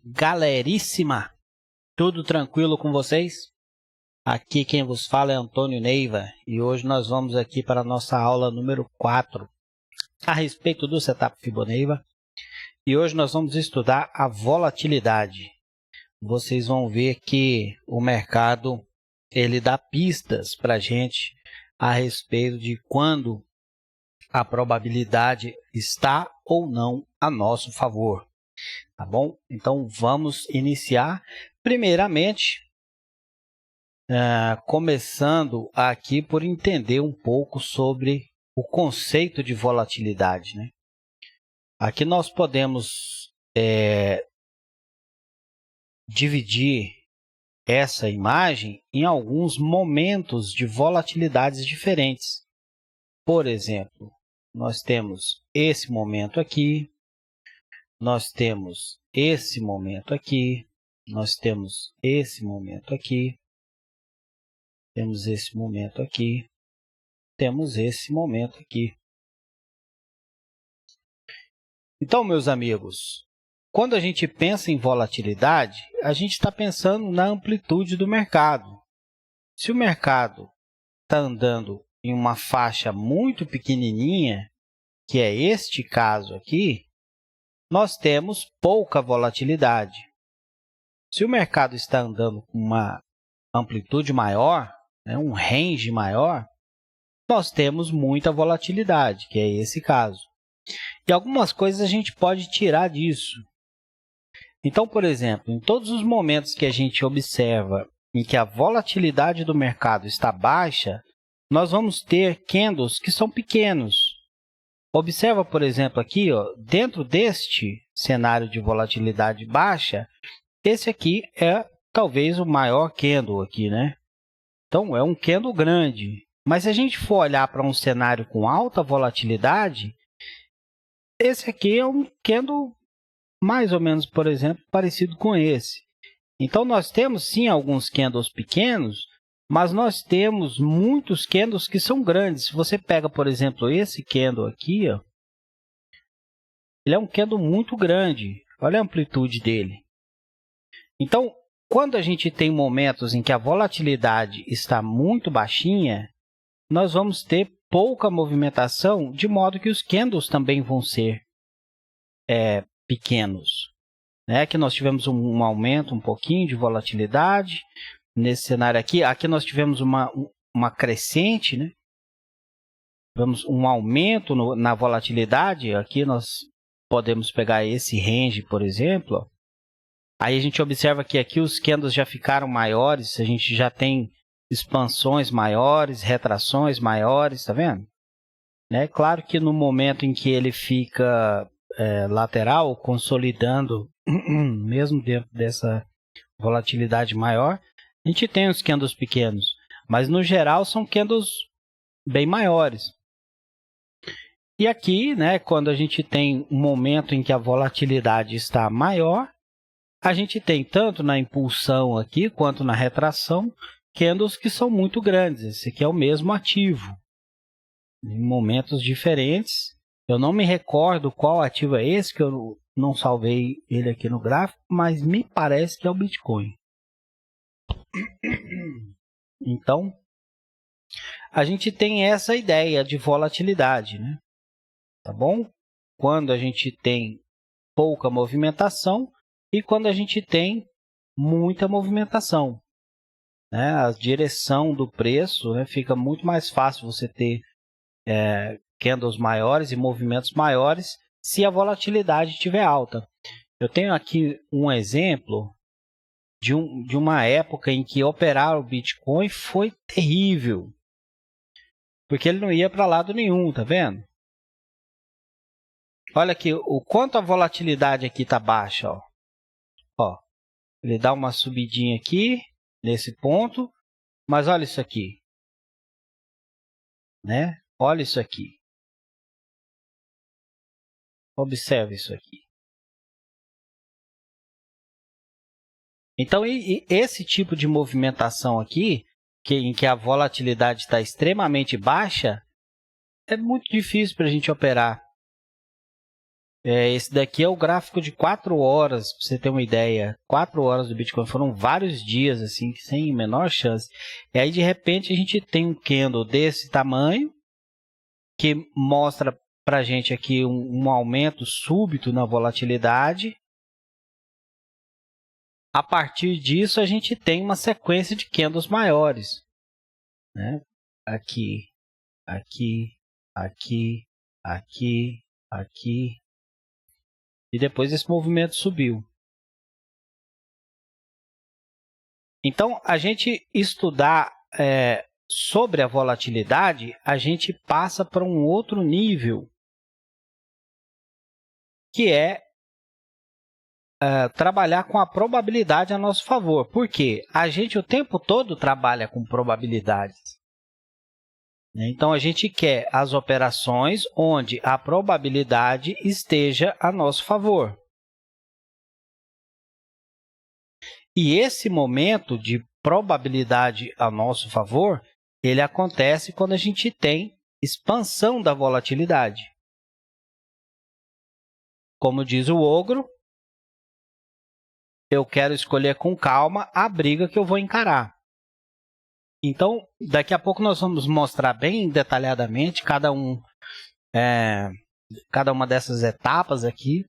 Galeríssima! Tudo tranquilo com vocês? Aqui quem vos fala é Antônio Neiva e hoje nós vamos aqui para a nossa aula número 4 a respeito do setup Fibonacci. E hoje nós vamos estudar a volatilidade. Vocês vão ver que o mercado ele dá pistas para a gente a respeito de quando a probabilidade está ou não a nosso favor. Tá bom? Então, vamos iniciar. Primeiramente, começando aqui por entender um pouco sobre o conceito de volatilidade, né? Aqui nós podemos dividir essa imagem em alguns momentos de volatilidades diferentes. Por exemplo, nós temos esse momento aqui, nós temos esse momento aqui, nós temos esse momento aqui, temos esse momento aqui, temos esse momento aqui. Então, meus amigos, quando a gente pensa em volatilidade, a gente está pensando na amplitude do mercado. Se o mercado está andando em uma faixa muito pequenininha, que é este caso aqui, nós temos pouca volatilidade. Se o mercado está andando com uma amplitude maior, um range maior, nós temos muita volatilidade, que é esse caso. E algumas coisas a gente pode tirar disso. Então, por exemplo, em todos os momentos que a gente observa em que a volatilidade do mercado está baixa, nós vamos ter candles que são pequenos. Observa, por exemplo, aqui, dentro deste cenário de volatilidade baixa, esse aqui é talvez o maior candle aqui, né? Então, é um candle grande. Mas se a gente for olhar para um cenário com alta volatilidade, esse aqui é um candle mais ou menos, por exemplo, parecido com esse. Então, nós temos sim alguns candles pequenos, mas nós temos muitos candles que são grandes. Se você pega, por exemplo, esse candle aqui, ele é um candle muito grande. Olha a amplitude dele. Então, quando a gente tem momentos em que a volatilidade está muito baixinha, nós vamos ter pouca movimentação, de modo que os candles também vão ser pequenos. Aqui nós tivemos um aumento um pouquinho de volatilidade. Nesse cenário aqui nós tivemos uma crescente, né? Tivemos um aumento na volatilidade. Aqui nós podemos pegar esse range, por exemplo. Aí a gente observa que aqui os candles já ficaram maiores, a gente já tem expansões maiores, retrações maiores, tá vendo? Claro que no momento em que ele fica lateral, consolidando, mesmo dentro dessa volatilidade maior, a gente tem os candles pequenos, mas no geral são candles bem maiores. E aqui, quando a gente tem um momento em que a volatilidade está maior, a gente tem tanto na impulsão aqui quanto na retração candles que são muito grandes. Esse aqui é o mesmo ativo, em momentos diferentes. Eu não me recordo qual ativo é esse, que eu não salvei ele aqui no gráfico, mas me parece que é o Bitcoin. Então, a gente tem essa ideia de volatilidade, né? Tá bom? Quando a gente tem pouca movimentação e quando a gente tem muita movimentação. A direção do preço, fica muito mais fácil você ter candles maiores e movimentos maiores se a volatilidade estiver alta. Eu tenho aqui um exemplo de uma época em que operar o Bitcoin foi terrível, porque ele não ia para lado nenhum, tá vendo? Olha aqui o quanto a volatilidade aqui está baixa, ele dá uma subidinha aqui nesse ponto, mas olha isso aqui, Olha isso aqui. Observe isso aqui. Então, esse tipo de movimentação aqui, em que a volatilidade está extremamente baixa, é muito difícil para a gente operar. Esse daqui é o gráfico de 4 horas, para você ter uma ideia. 4 horas do Bitcoin, foram vários dias, assim, sem menor chance. E aí, de repente, a gente tem um candle desse tamanho, que mostra para a gente aqui um aumento súbito na volatilidade. A partir disso, a gente tem uma sequência de candles maiores, né? Aqui, aqui, aqui, aqui, aqui. E depois esse movimento subiu. Então, a gente estudar sobre a volatilidade, a gente passa para um outro nível, que é trabalhar com a probabilidade a nosso favor. Por quê? A gente o tempo todo trabalha com probabilidades. Então, a gente quer as operações onde a probabilidade esteja a nosso favor. E esse momento de probabilidade a nosso favor, ele acontece quando a gente tem expansão da volatilidade. Como diz o ogro, eu quero escolher com calma a briga que eu vou encarar. Então, daqui a pouco nós vamos mostrar bem detalhadamente cada uma dessas etapas aqui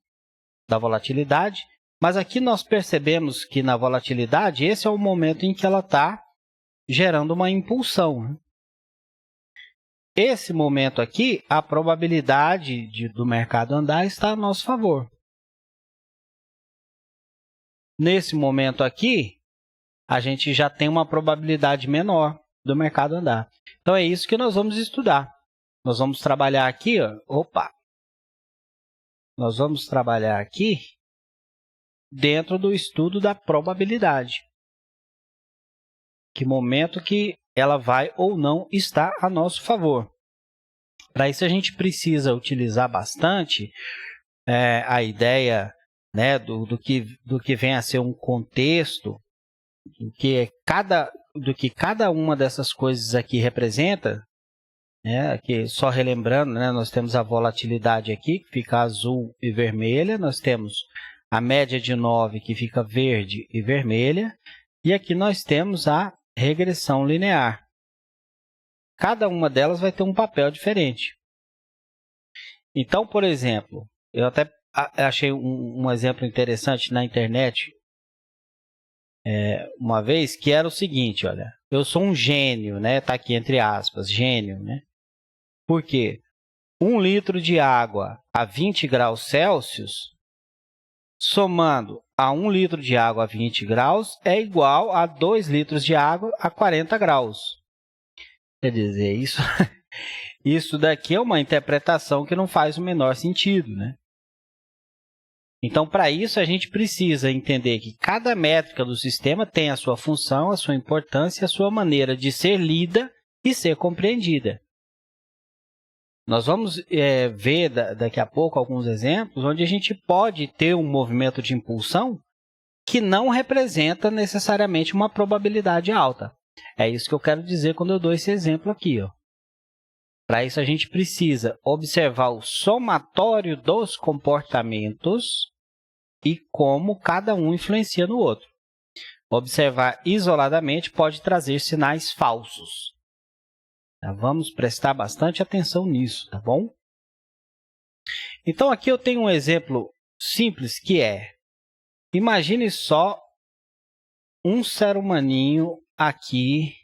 da volatilidade. Mas aqui nós percebemos que na volatilidade, esse é o momento em que ela está gerando uma impulsão. Esse momento aqui, a probabilidade do mercado andar está a nosso favor. Nesse momento aqui, a gente já tem uma probabilidade menor do mercado andar. Então, é isso que nós vamos estudar. Nós vamos trabalhar aqui, nós vamos trabalhar aqui dentro do estudo da probabilidade. Que momento que ela vai ou não estar a nosso favor. Para isso, a gente precisa utilizar bastante a ideia, né, do que vem a ser um contexto, do que cada uma dessas coisas aqui representa. Aqui, só relembrando, né, nós temos a volatilidade aqui, que fica azul e vermelha. Nós temos a média de 9, que fica verde e vermelha. E aqui nós temos a regressão linear. Cada uma delas vai ter um papel diferente. Então, por exemplo, eu até achei um exemplo interessante na internet uma vez, que era o seguinte, olha, eu sou um gênio, né? Está aqui entre aspas, gênio, né? Por quê? 1 litro de água a 20 graus Celsius, somando a 1 litro de água a 20 graus, é igual a 2 litros de água a 40 graus. Quer dizer, isso daqui é uma interpretação que não faz o menor sentido, né? Então, para isso, a gente precisa entender que cada métrica do sistema tem a sua função, a sua importância, a sua maneira de ser lida e ser compreendida. Nós vamos ver daqui a pouco alguns exemplos onde a gente pode ter um movimento de impulsão que não representa necessariamente uma probabilidade alta. É isso que eu quero dizer quando eu dou esse exemplo aqui. Para isso, a gente precisa observar o somatório dos comportamentos e como cada um influencia no outro. Observar isoladamente pode trazer sinais falsos. Vamos prestar bastante atenção nisso, tá bom? Então, aqui eu tenho um exemplo simples que imagine só um ser humaninho aqui,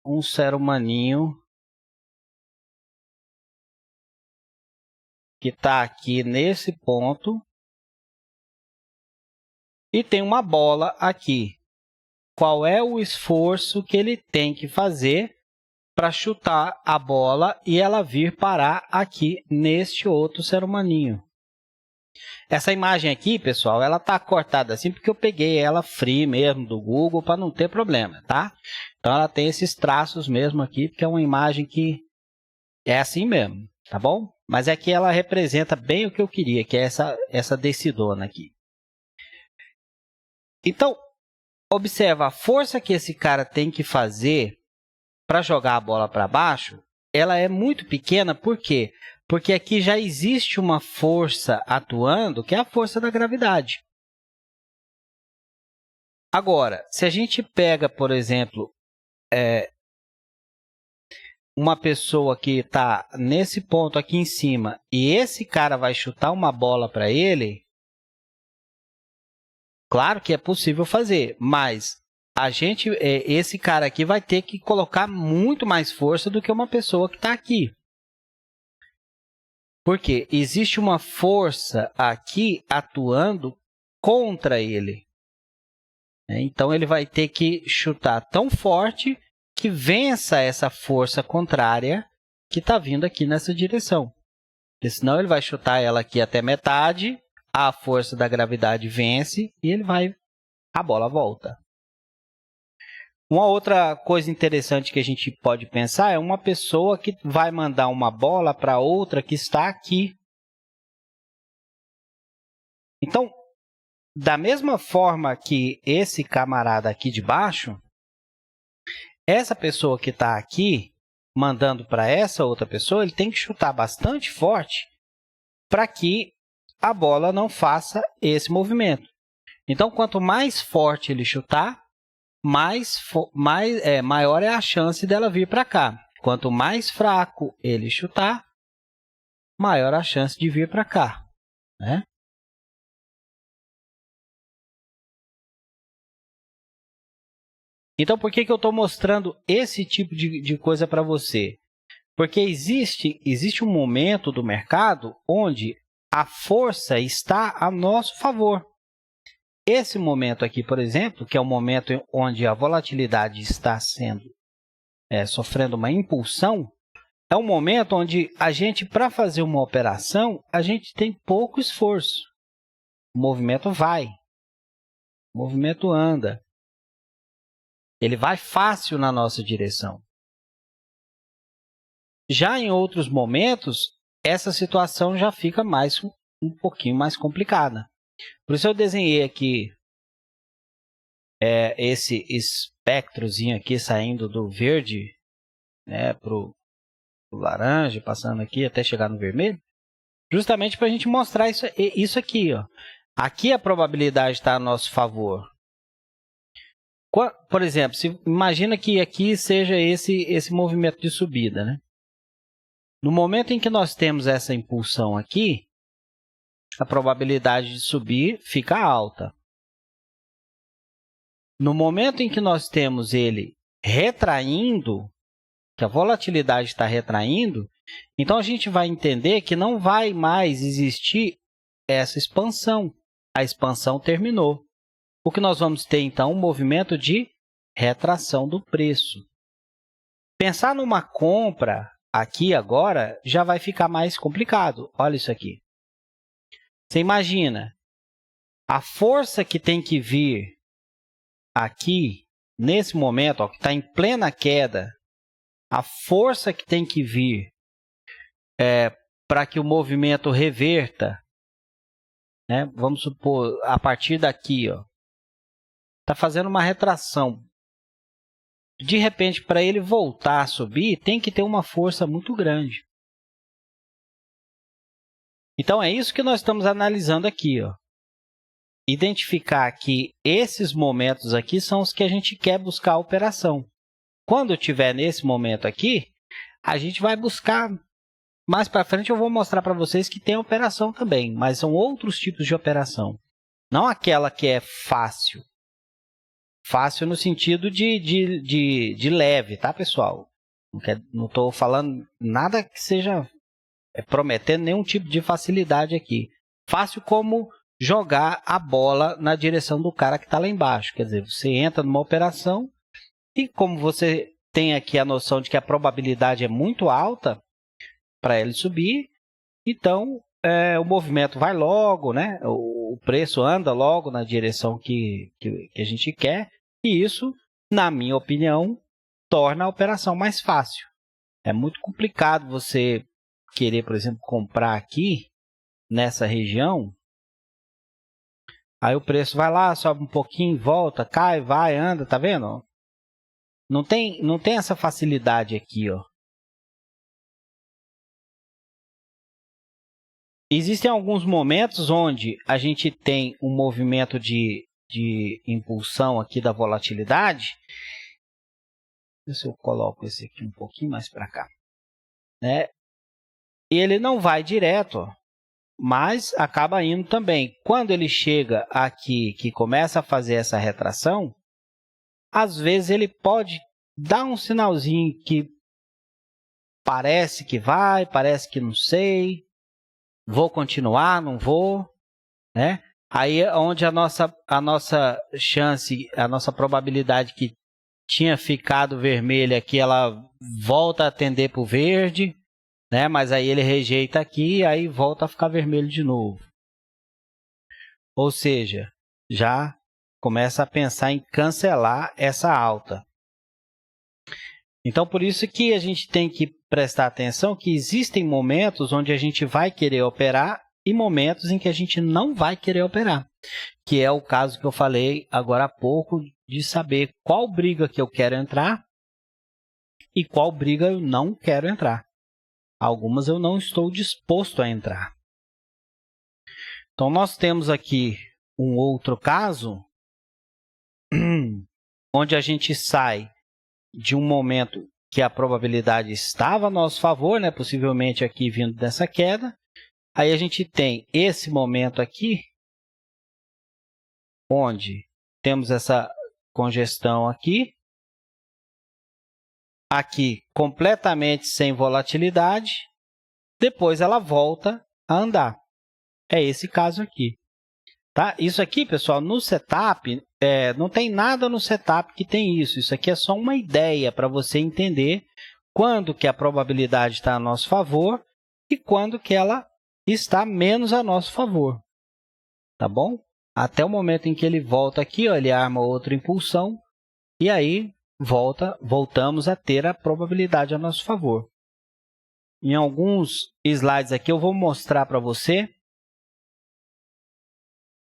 um ser humaninho que está aqui nesse ponto e tem uma bola aqui. Qual é o esforço que ele tem que fazer para chutar a bola e ela vir parar aqui neste outro ser humaninho? Essa imagem aqui, pessoal, ela está cortada assim porque eu peguei ela free mesmo do Google para não ter problema, tá? Então, ela tem esses traços mesmo aqui, porque é uma imagem que é assim mesmo, tá bom? Mas aqui ela representa bem o que eu queria, que é essa decidona aqui. Então, observa a força que esse cara tem que fazer para jogar a bola para baixo. Ela é muito pequena, por quê? Porque aqui já existe uma força atuando, que é a força da gravidade. Agora, se a gente pega, por exemplo, uma pessoa que está nesse ponto aqui em cima e esse cara vai chutar uma bola para ele, claro que é possível fazer, mas esse cara aqui vai ter que colocar muito mais força do que uma pessoa que está aqui. Porque existe uma força aqui atuando contra ele. Então, ele vai ter que chutar tão forte que vença essa força contrária que está vindo aqui nessa direção. Porque senão ele vai chutar ela aqui até metade, a força da gravidade vence e a bola volta. Uma outra coisa interessante que a gente pode pensar é uma pessoa que vai mandar uma bola para outra que está aqui. Então, da mesma forma que esse camarada aqui de baixo, essa pessoa que está aqui, mandando para essa outra pessoa, ele tem que chutar bastante forte para que a bola não faça esse movimento. Então, quanto mais forte ele chutar, maior é a chance dela vir para cá. Quanto mais fraco ele chutar, maior a chance de vir para cá, né? Então, por que eu estou mostrando esse tipo de coisa para você? Porque existe um momento do mercado onde a força está a nosso favor. Esse momento aqui, por exemplo, que é o momento onde a volatilidade está sofrendo uma impulsão, é um momento onde a gente, para fazer uma operação, a gente tem pouco esforço. O movimento vai, o movimento anda. Ele vai fácil na nossa direção. Já em outros momentos, essa situação já fica um pouquinho mais complicada. Por isso eu desenhei aqui esse espectrozinho aqui saindo do verde, né, para o laranja, passando aqui até chegar no vermelho, justamente para a gente mostrar isso aqui. Ó. Aqui a probabilidade está a nosso favor. Por exemplo, imagina que aqui seja esse movimento de subida, né? No momento em que nós temos essa impulsão aqui, a probabilidade de subir fica alta. No momento em que nós temos ele retraindo, que a volatilidade está retraindo, então a gente vai entender que não vai mais existir essa expansão. A expansão terminou. O que nós vamos ter, então, um movimento de retração do preço. Pensar numa compra aqui agora já vai ficar mais complicado. Olha isso aqui. Você imagina, a força que tem que vir aqui, nesse momento, ó, que está em plena queda, a força que tem que vir para que o movimento reverta, né? Vamos supor, a partir daqui, ó, está fazendo uma retração. De repente, para ele voltar a subir, tem que ter uma força muito grande. Então, é isso que nós estamos analisando aqui. Ó. Identificar que esses momentos aqui são os que a gente quer buscar a operação. Quando estiver nesse momento aqui, a gente vai buscar... Mais para frente eu vou mostrar para vocês que tem operação também, mas são outros tipos de operação. Não aquela que é fácil. Fácil no sentido de leve, tá, pessoal? Não estou falando nada que seja prometendo nenhum tipo de facilidade aqui. Fácil como jogar a bola na direção do cara que está lá embaixo. Quer dizer, você entra numa operação e como você tem aqui a noção de que a probabilidade é muito alta para ele subir, então o movimento vai logo, né? O preço anda logo na direção que a gente quer. E isso, na minha opinião, torna a operação mais fácil. É muito complicado você querer, por exemplo, comprar aqui, nessa região. Aí o preço vai lá, sobe um pouquinho, volta, cai, vai, anda, tá vendo? Não tem essa facilidade aqui, ó. existem alguns momentos onde a gente tem um movimento de impulsão aqui da volatilidade. Deixa eu coloco esse aqui um pouquinho mais para cá, né? E ele não vai direto, mas acaba indo também. Quando ele chega aqui, que começa a fazer essa retração, às vezes ele pode dar um sinalzinho que parece que vai, parece que não sei, vou continuar, não vou, né? Aí é onde a nossa chance, a nossa probabilidade que tinha ficado vermelha aqui, ela volta a tender para o verde, né? Mas aí ele rejeita aqui e aí volta a ficar vermelho de novo. Ou seja, já começa a pensar em cancelar essa alta. Então, por isso que a gente tem que prestar atenção que existem momentos onde a gente vai querer operar e momentos em que a gente não vai querer operar, que é o caso que eu falei agora há pouco, de saber qual briga que eu quero entrar e qual briga eu não quero entrar. Algumas eu não estou disposto a entrar. Então, nós temos aqui um outro caso, onde a gente sai de um momento que a probabilidade estava a nosso favor, né? Possivelmente aqui vindo dessa queda. Aí a gente tem esse momento aqui, onde temos essa congestão aqui. Aqui completamente sem volatilidade. Depois ela volta a andar. É esse caso aqui. Tá? Isso aqui, pessoal, no setup, não tem nada no setup que tem isso. Isso aqui é só uma ideia para você entender quando que a probabilidade está a nosso favor e quando que ela está menos a nosso favor. Tá bom? Até o momento em que ele volta aqui, ó, ele arma outra impulsão e aí voltamos a ter a probabilidade a nosso favor. Em alguns slides aqui eu vou mostrar para você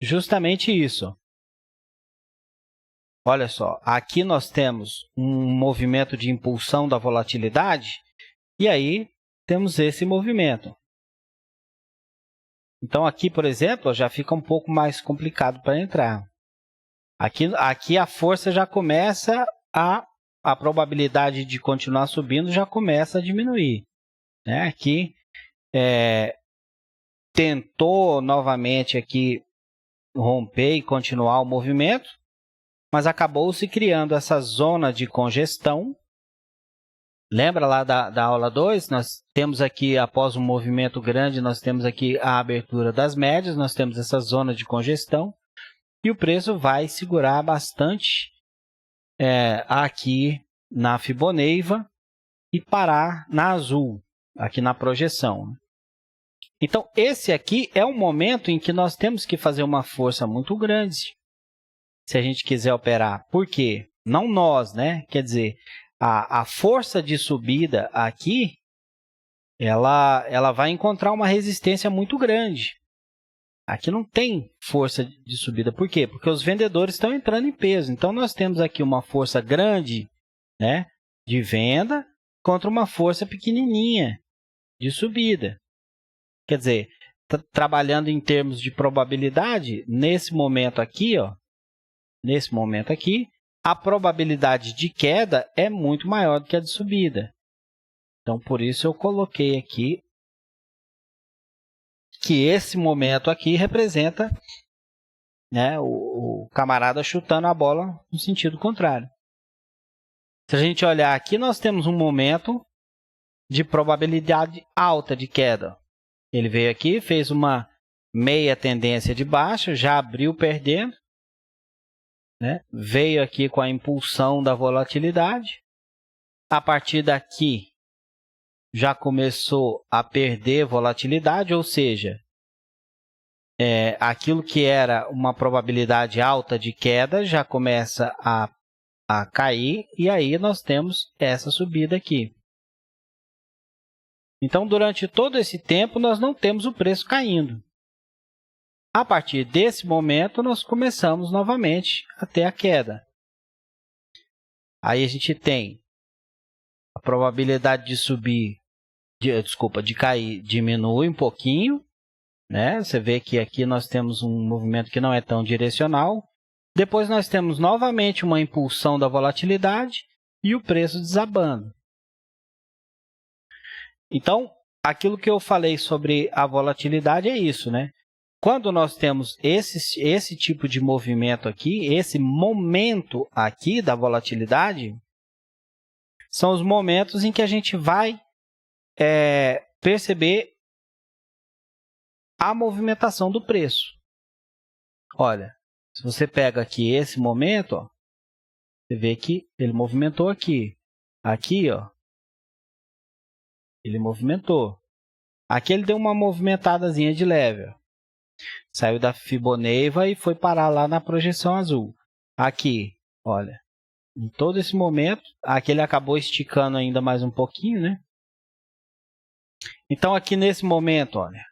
justamente isso. Olha só, aqui nós temos um movimento de impulsão da volatilidade e aí temos esse movimento. Então, aqui, por exemplo, já fica um pouco mais complicado para entrar. Aqui a força já começa a probabilidade de continuar subindo já começa a diminuir. Né? Aqui tentou novamente aqui romper e continuar o movimento, mas acabou se criando essa zona de congestão. Lembra lá da aula 2? Nós temos aqui, após um movimento grande, nós temos aqui a abertura das médias, nós temos essa zona de congestão, e o preço vai segurar bastante aqui na Fibonacci e parar na azul, aqui na projeção. Então, esse aqui é um momento em que nós temos que fazer uma força muito grande, se a gente quiser operar. Por quê? Não nós, né? Quer dizer, a força de subida aqui, ela vai encontrar uma resistência muito grande. Aqui não tem força de subida. Por quê? Porque os vendedores estão entrando em peso. Então, nós temos aqui uma força grande, né, de venda contra uma força pequenininha de subida. Quer dizer, trabalhando em termos de probabilidade, nesse momento aqui, ó, a probabilidade de queda é muito maior do que a de subida. Então, por isso eu coloquei aqui que esse momento aqui representa, né, o camarada chutando a bola no sentido contrário. Se a gente olhar aqui, nós temos um momento de probabilidade alta de queda. Ele veio aqui, fez uma meia tendência de baixa, já abriu perdendo, né? Veio aqui com a impulsão da volatilidade. A partir daqui, já começou a perder volatilidade, ou seja, aquilo que era uma probabilidade alta de queda já começa a cair, e aí nós temos essa subida aqui. Então, durante todo esse tempo, nós não temos o preço caindo. A partir desse momento, nós começamos novamente a ter a queda. Aí a gente tem a probabilidade de subir, de cair diminui um pouquinho, né? Você vê que aqui nós temos um movimento que não é tão direcional. Depois nós temos novamente uma impulsão da volatilidade e o preço desabando. Então, aquilo que eu falei sobre a volatilidade é isso, né? Quando nós temos esse tipo de movimento aqui, esse momento aqui da volatilidade, são os momentos em que a gente vai perceber a movimentação do preço. Olha, se você pega aqui esse momento, ó, você vê que ele movimentou aqui. Aqui, ó, ele movimentou. Aqui ele deu uma movimentadazinha de leve. Ó. Saiu da Fibonacci e foi parar lá na projeção azul. Aqui, olha, em todo esse momento, aqui ele acabou esticando ainda mais um pouquinho, né? Então, aqui nesse momento, olha,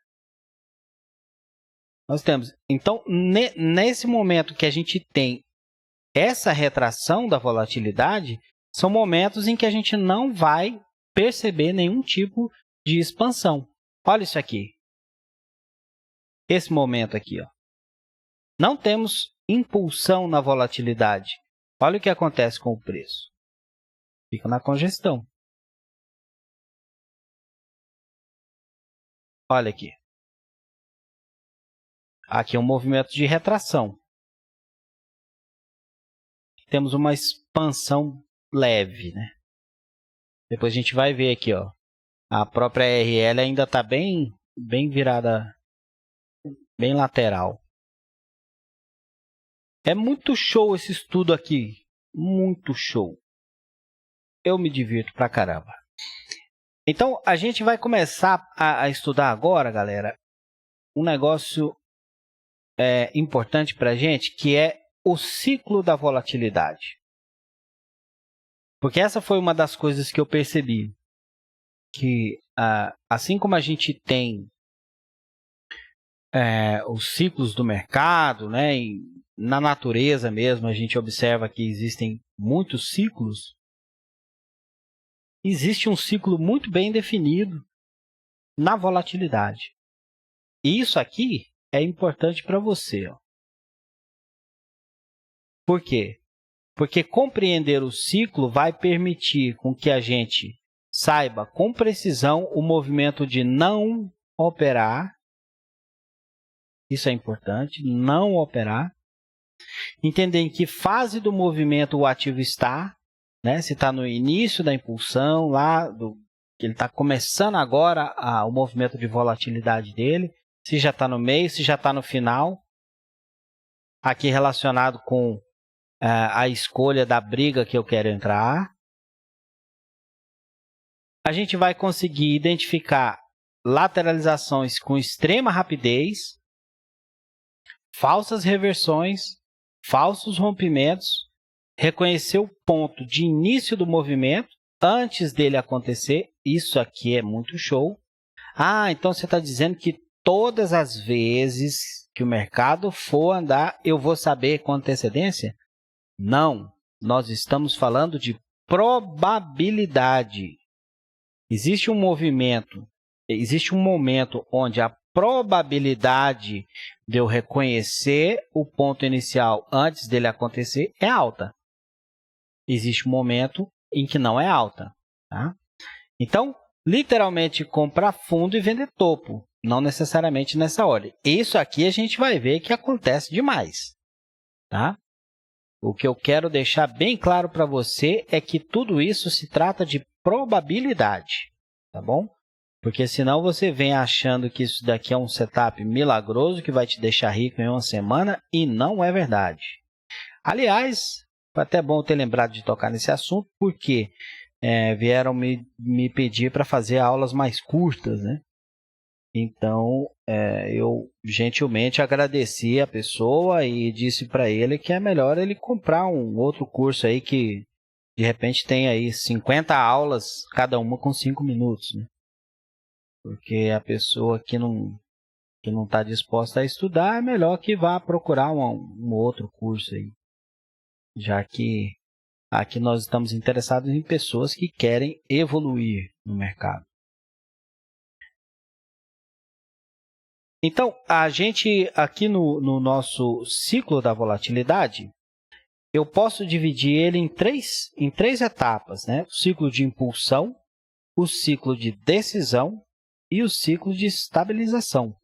nós temos. Então, nesse momento que a gente tem essa retração da volatilidade, são momentos em que a gente não vai perceber nenhum tipo de expansão. Olha isso aqui. Esse momento aqui, ó. Não temos impulsão na volatilidade. Olha o que acontece com o preço. Fica na congestão. Olha aqui. Aqui é um movimento de retração. Temos uma expansão leve, né? Depois a gente vai ver aqui, ó. A própria RL ainda está bem virada, bem lateral. É muito show esse estudo aqui. Muito show. Eu me divirto pra caramba. Então, a gente vai começar a estudar agora, galera, um negócio importante para a gente, que é o ciclo da volatilidade. Porque essa foi uma das coisas que eu percebi. Que assim como a gente tem os ciclos do mercado, né, e na natureza mesmo, a gente observa que existem muitos ciclos. Existe um ciclo muito bem definido na volatilidade. E isso aqui é importante para você. Ó. Por quê? Porque compreender o ciclo vai permitir com que a gente saiba com precisão o movimento de não operar. Isso é importante, não operar. Entender em que fase do movimento o ativo está, né? Se está no início da impulsão, ele está começando agora o movimento de volatilidade dele, se já está no meio, se já está no final. Aqui relacionado com a escolha da briga que eu quero entrar. A gente vai conseguir identificar lateralizações com extrema rapidez, falsas reversões, falsos rompimentos, reconhecer o ponto de início do movimento antes dele acontecer. Isso aqui é muito show. Então você está dizendo que todas as vezes que o mercado for andar, eu vou saber com antecedência? Não, nós estamos falando de probabilidade. Existe um momento onde a probabilidade de eu reconhecer o ponto inicial antes dele acontecer é alta. Existe um momento em que não é alta. Tá? Então, literalmente, comprar fundo e vender topo. Não necessariamente nessa ordem. Isso aqui a gente vai ver que acontece demais. Tá? O que eu quero deixar bem claro para você é que tudo isso se trata de probabilidade, tá bom? Porque senão você vem achando que isso daqui é um setup milagroso que vai te deixar rico em uma semana e não é verdade. Aliás, foi até bom ter lembrado de tocar nesse assunto, porque vieram me pedir para fazer aulas mais curtas, né? Então, eu gentilmente agradeci a pessoa e disse para ele que é melhor ele comprar um outro curso aí que, de repente, tem aí 50 aulas, cada uma com 5 minutos, né? Porque a pessoa que não está disposta a estudar, é melhor que vá procurar um outro curso aí. Já que aqui nós estamos interessados em pessoas que querem evoluir no mercado. Então, a gente aqui no nosso ciclo da volatilidade, eu posso dividir ele em três etapas, né? O ciclo de impulsão, o ciclo de decisão e o ciclo de estabilização.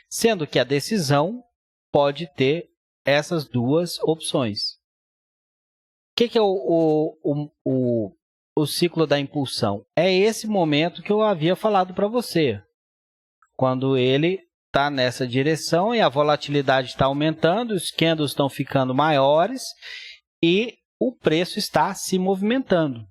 Sendo que a decisão pode ter essas duas opções. O que é o ciclo da impulsão? É esse momento que eu havia falado para você, quando ele está nessa direção e a volatilidade está aumentando, os candles estão ficando maiores e o preço está se movimentando.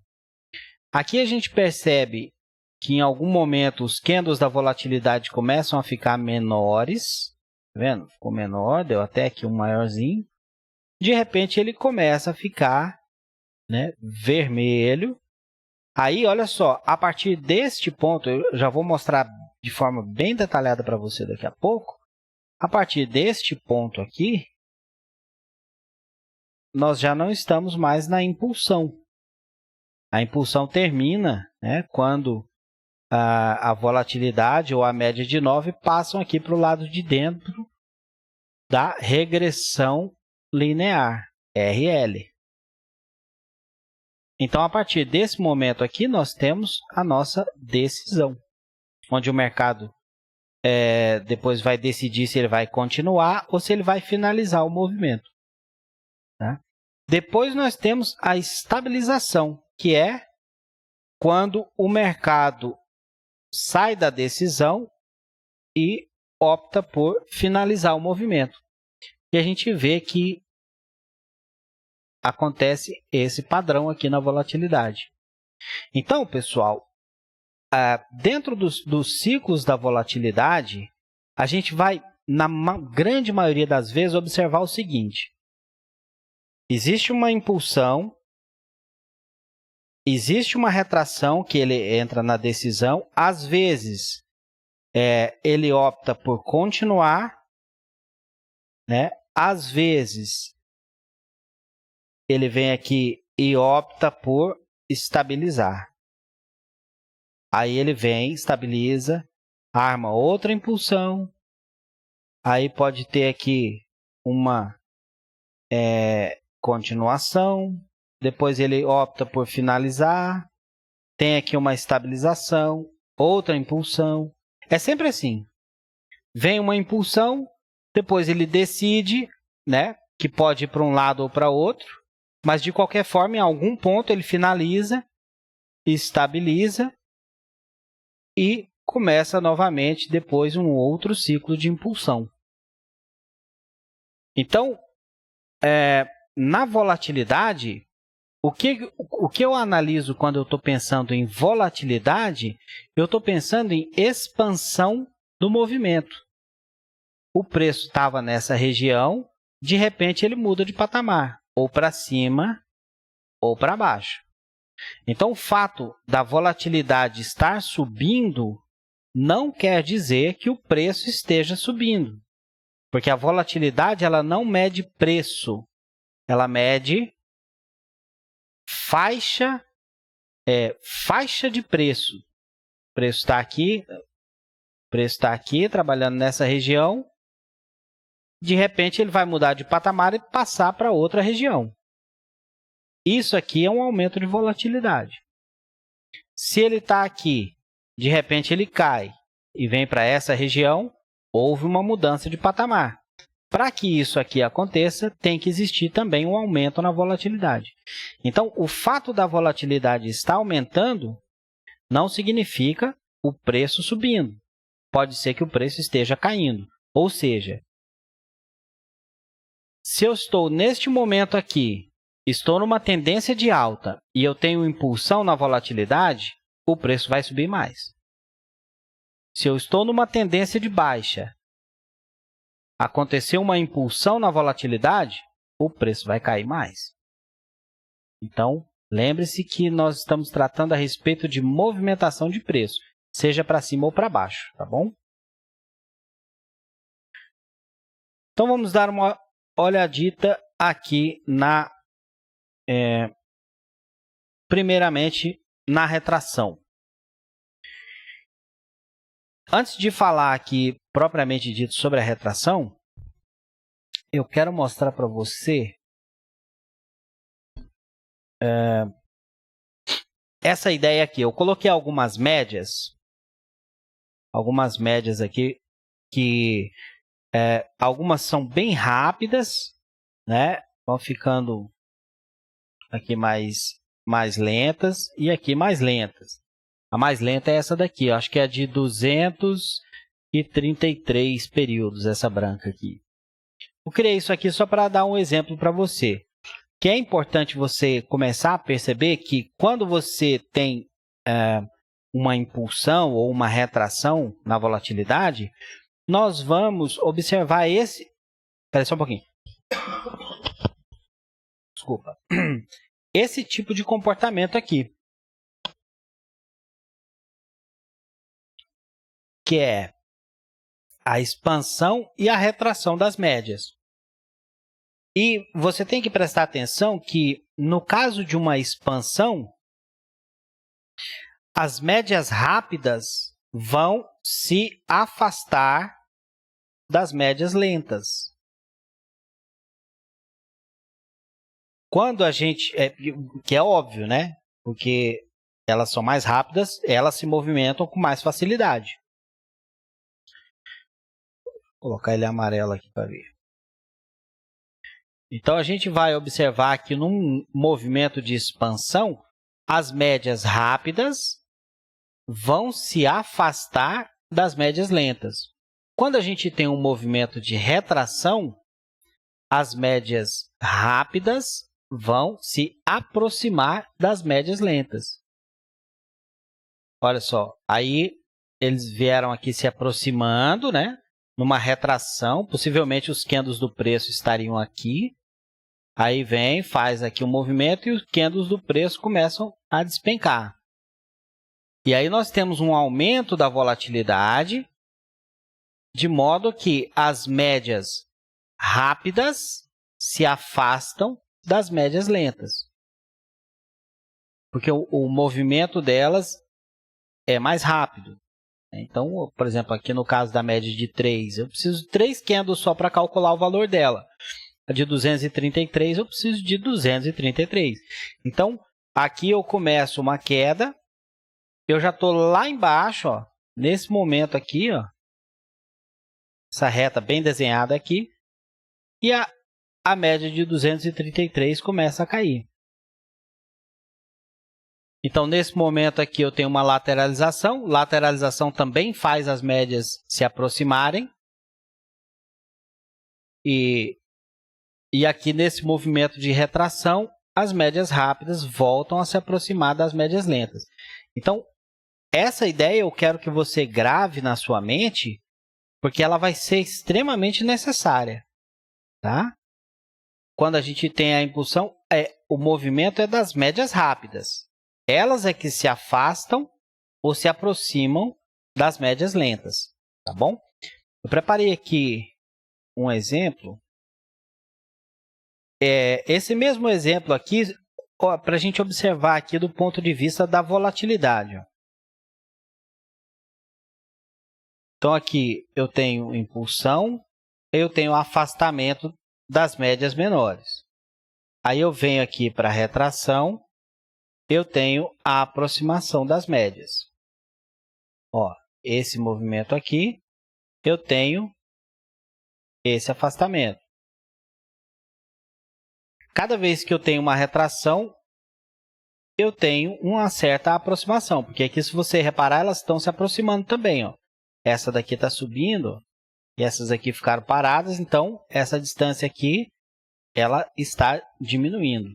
Aqui a gente percebe que em algum momento os candles da volatilidade começam a ficar menores. Tá vendo? Ficou menor, deu até aqui um maiorzinho. De repente ele começa a ficar, né, vermelho. Aí, olha só, a partir deste ponto, eu já vou mostrar de forma bem detalhada para você daqui a pouco. A partir deste ponto aqui, nós já não estamos mais na impulsão. A impulsão termina, né, quando a volatilidade ou a média de 9 passam aqui para o lado de dentro da regressão linear, RL. Então, a partir desse momento aqui, nós temos a nossa decisão, onde o mercado depois vai decidir se ele vai continuar ou se ele vai finalizar o movimento. Tá? Depois, nós temos a estabilização, que é quando o mercado sai da decisão e opta por finalizar o movimento. E a gente vê que acontece esse padrão aqui na volatilidade. Então, pessoal, dentro dos ciclos da volatilidade, a gente vai, na grande maioria das vezes, observar o seguinte. Existe uma impulsão, existe uma retração que ele entra na decisão. Às vezes, ele opta por continuar, né? Às vezes, ele vem aqui e opta por estabilizar. Aí ele vem, estabiliza, arma outra impulsão. Aí pode ter aqui uma continuação. Depois ele opta por finalizar. Tem aqui uma estabilização, outra impulsão. É sempre assim. Vem uma impulsão, depois ele decide, né, que pode ir para um lado ou para outro. Mas, de qualquer forma, em algum ponto ele finaliza, estabiliza e começa novamente depois um outro ciclo de impulsão. Então, na volatilidade, o que eu analiso quando eu estou pensando em volatilidade, eu estou pensando em expansão do movimento. O preço estava nessa região, de repente ele muda de patamar, ou para cima ou para baixo. Então, o fato da volatilidade estar subindo não quer dizer que o preço esteja subindo, porque a volatilidade ela não mede preço, ela mede faixa de preço. O preço está aqui, trabalhando nessa região. De repente, ele vai mudar de patamar e passar para outra região. Isso aqui é um aumento de volatilidade. Se ele está aqui, de repente ele cai e vem para essa região, houve uma mudança de patamar. Para que isso aqui aconteça, tem que existir também um aumento na volatilidade. Então, o fato da volatilidade estar aumentando não significa o preço subindo. Pode ser que o preço esteja caindo. Ou seja, se eu estou neste momento aqui, estou numa tendência de alta e eu tenho impulsão na volatilidade, o preço vai subir mais. Se eu estou numa tendência de baixa, aconteceu uma impulsão na volatilidade, o preço vai cair mais. Então, lembre-se que nós estamos tratando a respeito de movimentação de preço, seja para cima ou para baixo, tá bom? Então, vamos dar uma olhadita aqui primeiramente na retração. Antes de falar aqui propriamente dito sobre a retração, eu quero mostrar para você essa ideia aqui. Eu coloquei algumas médias aqui, que algumas são bem rápidas, né? Vão ficando aqui mais lentas e aqui mais lentas. A mais lenta é essa daqui, eu acho que é de 233 períodos, essa branca aqui. Eu criei isso aqui só para dar um exemplo para você. Que é importante você começar a perceber que quando você tem uma impulsão ou uma retração na volatilidade, nós vamos observar esse... Espera só um pouquinho. Desculpa. Esse tipo de comportamento aqui. Que é a expansão e a retração das médias. E você tem que prestar atenção que, no caso de uma expansão, as médias rápidas vão se afastar das médias lentas. Quando a gente... que é óbvio, né? Porque elas são mais rápidas, elas se movimentam com mais facilidade. Vou colocar ele amarelo aqui para ver. Então, a gente vai observar que num movimento de expansão, as médias rápidas vão se afastar das médias lentas. Quando a gente tem um movimento de retração, as médias rápidas vão se aproximar das médias lentas. Olha só, aí eles vieram aqui se aproximando, né? Numa retração, possivelmente os candles do preço estariam aqui. Aí vem, faz aqui um movimento e os candles do preço começam a despencar. E aí nós temos um aumento da volatilidade, de modo que as médias rápidas se afastam das médias lentas. Porque o movimento delas é mais rápido. Então, por exemplo, aqui no caso da média de 3, eu preciso de 3 candles só para calcular o valor dela. A de 233, eu preciso de 233. Então, aqui eu começo uma queda, eu já estou lá embaixo, ó, nesse momento aqui, ó, essa reta bem desenhada aqui, e a média de 233 começa a cair. Então, nesse momento aqui, eu tenho uma lateralização. Lateralização também faz as médias se aproximarem. E aqui, nesse movimento de retração, as médias rápidas voltam a se aproximar das médias lentas. Então, essa ideia eu quero que você grave na sua mente, porque ela vai ser extremamente necessária. Tá? Quando a gente tem a impulsão, o movimento é das médias rápidas. Elas é que se afastam ou se aproximam das médias lentas, tá bom? Eu preparei aqui um exemplo. Esse mesmo exemplo aqui, para a gente observar aqui do ponto de vista da volatilidade. Ó. Então, aqui eu tenho impulsão, eu tenho afastamento das médias menores. Aí eu venho aqui para a retração, eu tenho a aproximação das médias. Ó, esse movimento aqui, eu tenho esse afastamento. Cada vez que eu tenho uma retração, eu tenho uma certa aproximação, porque aqui, se você reparar, elas estão se aproximando também. Ó. Essa daqui está subindo, e essas aqui ficaram paradas, então essa distância aqui, ela está diminuindo.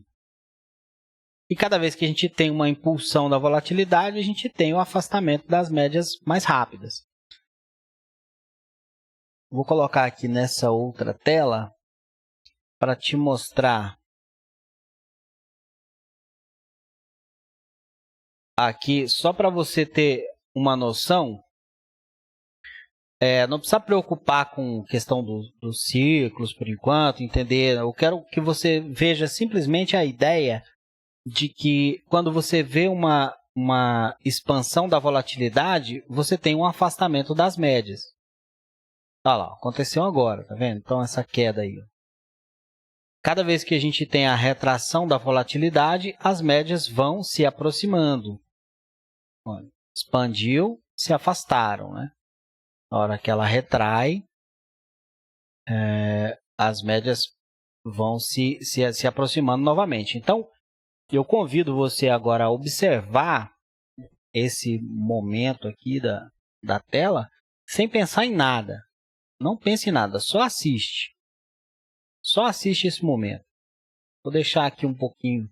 E cada vez que a gente tem uma impulsão da volatilidade, a gente tem o afastamento das médias mais rápidas. Vou colocar aqui nessa outra tela para te mostrar aqui, só para você ter uma noção. Não precisa preocupar com a questão dos ciclos, por enquanto, entender. Eu quero que você veja simplesmente a ideia de que quando você vê uma expansão da volatilidade, você tem um afastamento das médias. Olha lá, aconteceu agora, tá vendo? Então, essa queda aí. Ó. Cada vez que a gente tem a retração da volatilidade, as médias vão se aproximando. Olha, expandiu, se afastaram, né? Na hora que ela retrai, as médias vão se aproximando novamente. Então, eu convido você agora a observar esse momento aqui da tela sem pensar em nada. Não pense em nada, só assiste. Só assiste esse momento. Vou deixar aqui um pouquinho,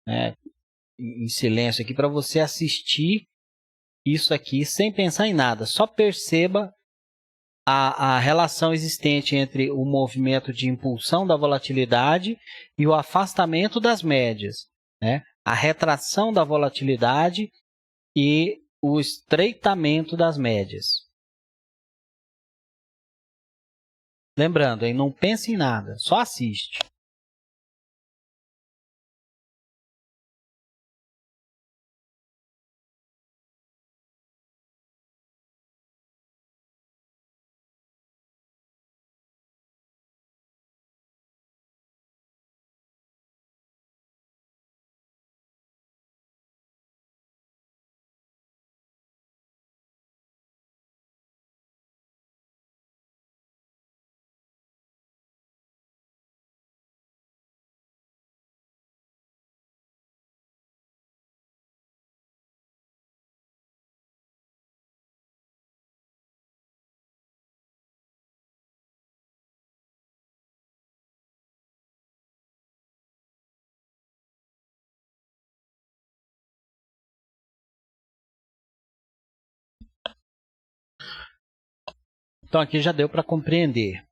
né, em silêncio aqui para você assistir isso aqui sem pensar em nada. Só perceba a relação existente entre o movimento de impulsão da volatilidade e o afastamento das médias, né? A retração da volatilidade e o estreitamento das médias. Lembrando, hein? Não pense em nada, só assiste. Então, aqui já deu para compreender.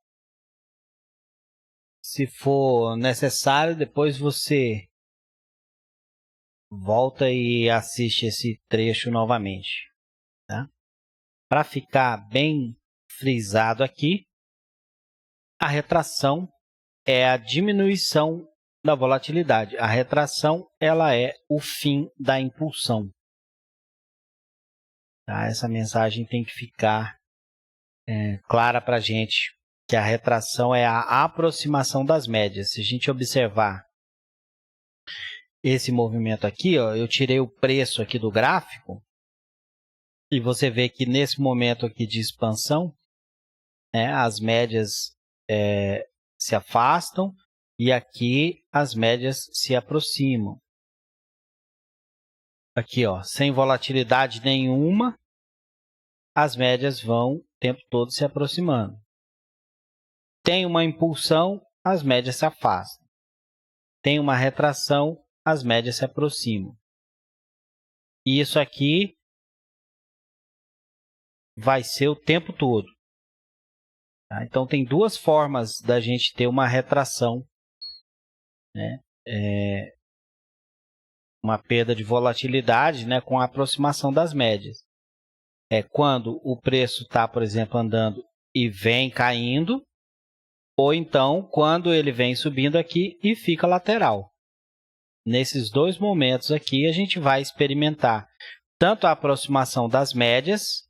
Se for necessário, depois você volta e assiste esse trecho novamente. Tá? Para ficar bem frisado aqui, a retração é a diminuição da volatilidade. A retração ela é o fim da impulsão. Tá? Essa mensagem tem que ficar clara para a gente, que a retração é a aproximação das médias. Se a gente observar esse movimento aqui, ó, eu tirei o preço aqui do gráfico, e você vê que nesse momento aqui de expansão, né, as médias se afastam e aqui as médias se aproximam. Aqui, ó, sem volatilidade nenhuma, as médias vão o tempo todo se aproximando. Tem uma impulsão, as médias se afastam. Tem uma retração, as médias se aproximam. E isso aqui vai ser o tempo todo. Tá? Então, tem duas formas da gente ter uma retração, né? Uma perda de volatilidade, né, com a aproximação das médias. É quando o preço está, por exemplo, andando e vem caindo, ou então quando ele vem subindo aqui e fica lateral. Nesses dois momentos aqui, a gente vai experimentar tanto a aproximação das médias,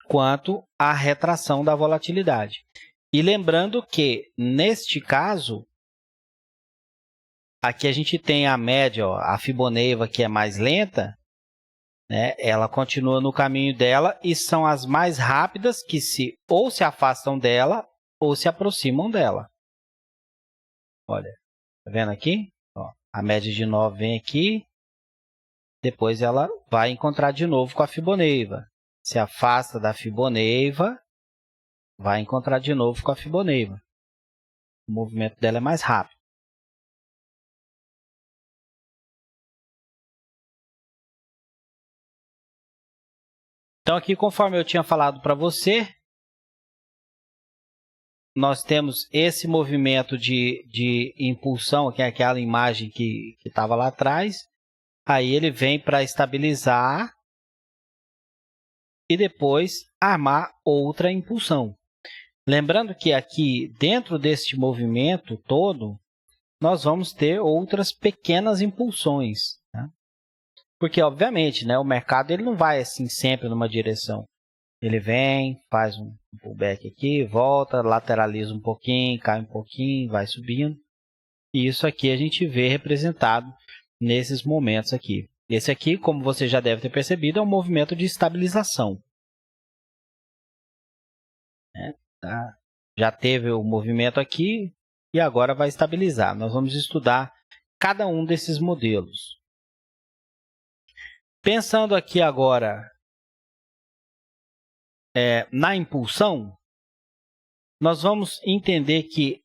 quanto a retração da volatilidade. E lembrando que, neste caso, aqui a gente tem a média, ó, a Fibonacci, que é mais lenta, né? Ela continua no caminho dela e são as mais rápidas que ou se afastam dela ou se aproximam dela. Olha, tá vendo aqui? Ó, a média de 9 vem aqui, depois ela vai encontrar de novo com a Fibonacci. Se afasta da Fibonacci, vai encontrar de novo com a Fibonacci. O movimento dela é mais rápido. Então, aqui, conforme eu tinha falado para você, nós temos esse movimento de impulsão, que é aquela imagem que estava lá atrás. Aí ele vem para estabilizar e depois armar outra impulsão. Lembrando que aqui, dentro deste movimento todo, nós vamos ter outras pequenas impulsões. Né? Porque, obviamente, né, o mercado ele não vai assim sempre numa direção. Ele vem, faz um pullback aqui, volta, lateraliza um pouquinho, cai um pouquinho, vai subindo. E isso aqui a gente vê representado nesses momentos aqui. Esse aqui, como você já deve ter percebido, é um movimento de estabilização. Tá? Já teve o movimento aqui e agora vai estabilizar. Nós vamos estudar cada um desses modelos. Pensando aqui agora na impulsão, nós vamos entender que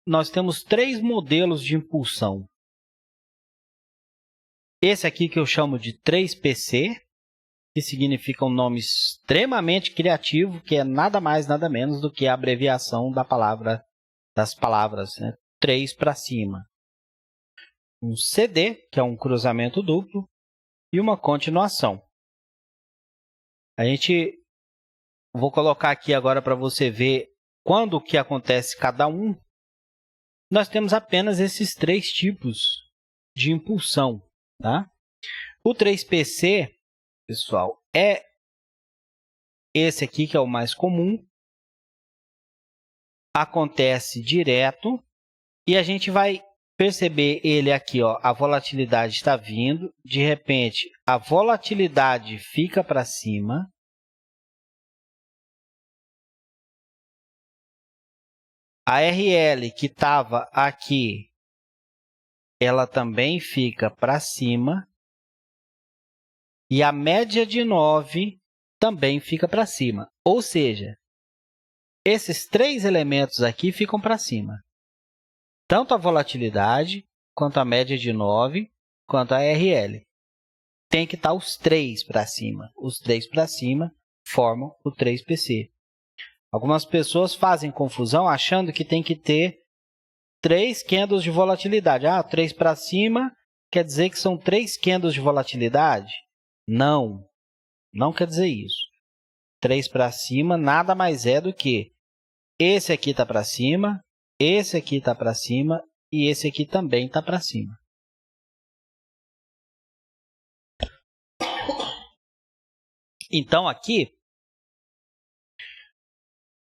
nós temos 3 modelos de impulsão. Esse aqui que eu chamo de 3PC, que significa um nome extremamente criativo, que é nada mais, nada menos do que a abreviação das palavras, né? 3 para cima. Um CD, que é um cruzamento duplo, e uma continuação. Vou colocar aqui agora para você ver quando que acontece cada um. Nós temos apenas esses 3 tipos de impulsão. Tá? O 3PC, pessoal, é esse aqui que é o mais comum. Acontece direto e a gente vai perceber ele aqui, ó, a volatilidade está vindo, de repente a volatilidade fica para cima. A RL que estava aqui, ela também fica para cima. E a média de 9 também fica para cima. Ou seja, esses 3 elementos aqui ficam para cima. Tanto a volatilidade, quanto a média de 9, quanto a RL. Tem que estar os 3 para cima. Os 3 para cima formam o 3PC. Algumas pessoas fazem confusão achando que tem que ter 3 candles de volatilidade. 3 para cima quer dizer que são 3 candles de volatilidade? Não, não quer dizer isso. 3 para cima nada mais é do que esse aqui está para cima, esse aqui está para cima e esse aqui também está para cima. Então, aqui,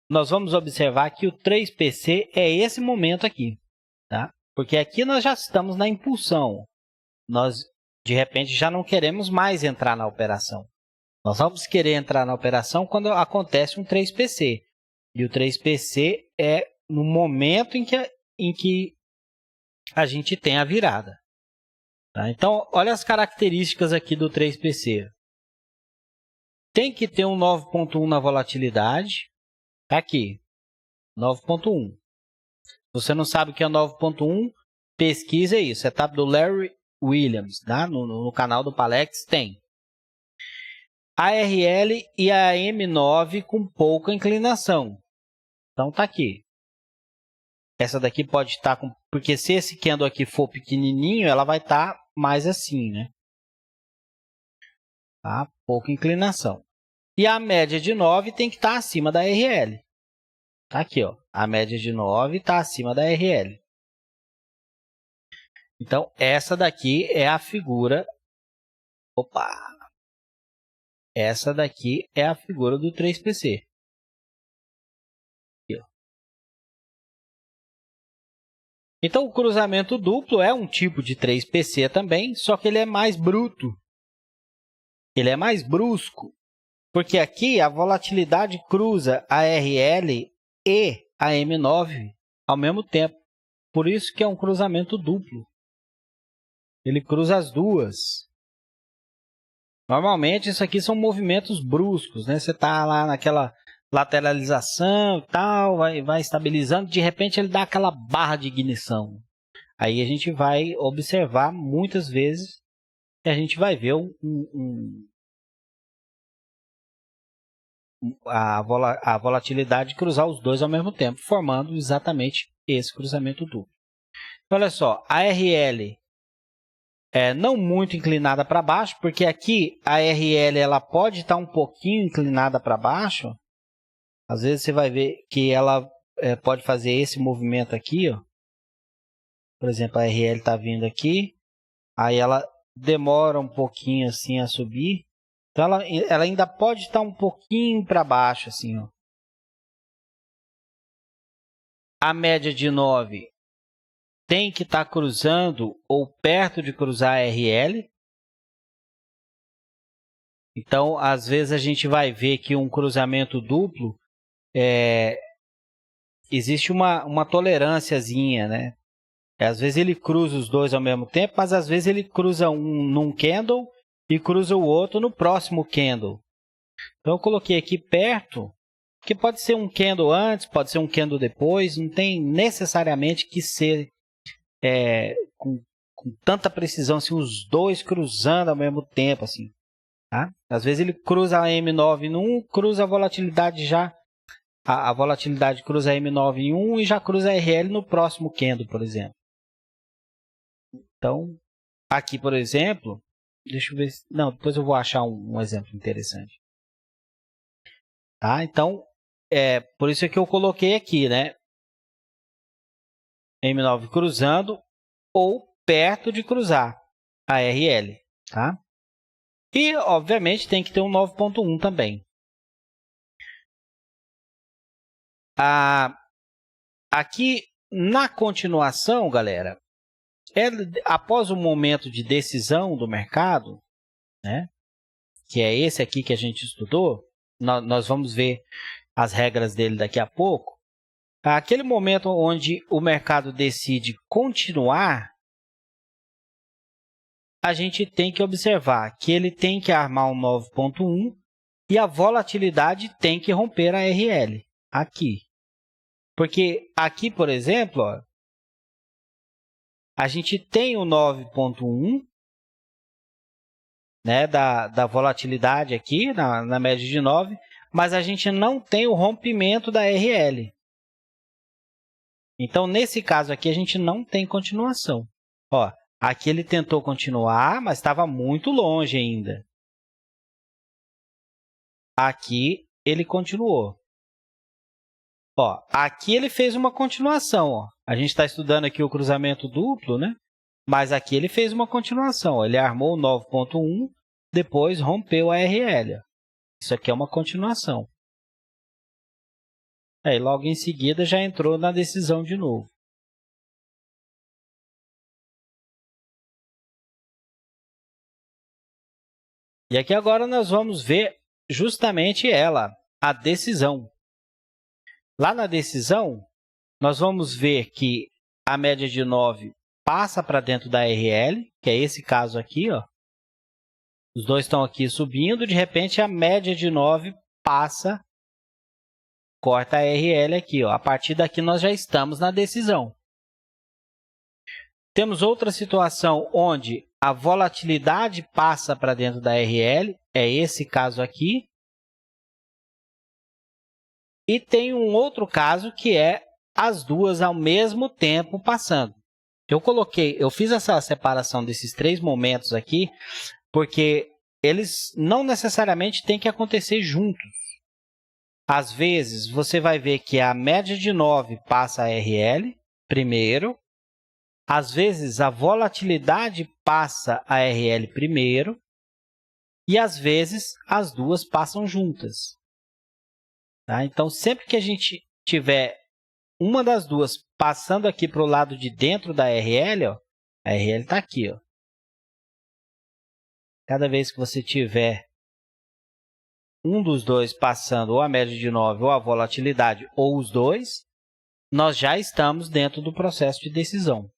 nós vamos observar que o 3PC é esse momento aqui. Tá? Porque aqui nós já estamos na impulsão. Nós, de repente, já não queremos mais entrar na operação. Nós vamos querer entrar na operação quando acontece um 3PC. E o 3PC é no momento em que a gente tem a virada. Tá? Então, olha as características aqui do 3PC. Tem que ter um 9.1 na volatilidade. Tá aqui, 9.1. Se você não sabe o que é 9.1, pesquisa isso. É tab do Larry Williams. Tá? No canal do Palex tem. A RL e a M9 com pouca inclinação. Então, tá aqui. Essa daqui pode estar com... Porque se esse candle aqui for pequenininho, ela vai estar mais assim, né? Tá? Pouca inclinação. E a média de 9 tem que estar acima da RL. Tá aqui, ó. A média de 9 está acima da RL. Então, essa daqui é a figura... Opa! Essa daqui é a figura do 3PC. Aqui, ó. Então, o cruzamento duplo é um tipo de 3PC também, só que ele é mais bruto. Ele é mais brusco. Porque aqui a volatilidade cruza a RL e a M9 ao mesmo tempo. Por isso que é um cruzamento duplo. Ele cruza as duas. Normalmente, isso aqui são movimentos bruscos, né? Você está lá naquela lateralização e tal, vai estabilizando, de repente ele dá aquela barra de ignição. Aí a gente vai observar muitas vezes e a gente vai ver a volatilidade cruzar os dois ao mesmo tempo, formando exatamente esse cruzamento duplo. Então, olha só, a RL é não muito inclinada para baixo, porque aqui a RL ela pode estar um pouquinho inclinada para baixo. Às vezes você vai ver que ela pode fazer esse movimento aqui, ó. Por exemplo, a RL está vindo aqui, aí ela demora um pouquinho assim a subir, Então, ela ainda pode estar um pouquinho para baixo, assim, ó. A média de 9 tem que estar cruzando ou perto de cruzar a RL. Então, às vezes, a gente vai ver que um cruzamento duplo, existe uma tolerânciazinha, né? Às vezes ele cruza os dois ao mesmo tempo, mas às vezes ele cruza um num candle e cruza o outro no próximo candle. Então, eu coloquei aqui perto, que pode ser um candle antes, pode ser um candle depois, não tem necessariamente que ser com tanta precisão, assim, os dois cruzando ao mesmo tempo, assim, tá? Às vezes ele cruza a M9 num, cruza a volatilidade já, a volatilidade cruza a M9 em um e já cruza a RL no próximo candle, por exemplo. Então, aqui, por exemplo, deixa eu ver, não, depois eu vou achar um exemplo interessante. Tá? Então, por isso é que eu coloquei aqui, né? M9 cruzando ou perto de cruzar a RL, tá? E, obviamente, tem que ter um 9.1 também. Aqui, na continuação, galera, após o momento de decisão do mercado, né? Que é esse aqui que a gente estudou, nós vamos ver as regras dele daqui a pouco. Aquele momento onde o mercado decide continuar, a gente tem que observar que ele tem que armar um 9.1 e a volatilidade tem que romper a RL aqui. Porque aqui, por exemplo, ó, a gente tem o 9.1, né, da volatilidade aqui, na média de 9, mas a gente não tem o rompimento da RL. Então, nesse caso aqui, a gente não tem continuação. Ó, aqui ele tentou continuar, mas estava muito longe ainda. Aqui ele continuou. Ó, aqui ele fez uma continuação. Ó. A gente está estudando aqui o cruzamento duplo, né? Mas aqui ele fez uma continuação. Ó. Ele armou o 9.1, depois rompeu a RL. Ó. Isso aqui é uma continuação. Aí, logo em seguida, já entrou na decisão de novo. E aqui agora nós vamos ver justamente ela, a decisão. Lá na decisão, nós vamos ver que a média de 9 passa para dentro da RL, que é esse caso aqui, ó. Os dois estão aqui subindo, de repente a média de 9 passa, corta a RL aqui, ó. A partir daqui nós já estamos na decisão. Temos outra situação onde a volatilidade passa para dentro da RL, é esse caso aqui. E tem um outro caso que é as duas ao mesmo tempo passando. Eu fiz essa separação desses três momentos aqui, porque eles não necessariamente têm que acontecer juntos. Às vezes, você vai ver que a média de 9 passa a RL primeiro. Às vezes, a volatilidade passa a RL primeiro. E, às vezes, as duas passam juntas. Tá? Então, sempre que a gente tiver uma das duas passando aqui para o lado de dentro da RL, ó, a RL está aqui. Ó. Cada vez que você tiver um dos dois passando ou a média de 9 ou a volatilidade ou os dois, nós já estamos dentro do processo de decisão.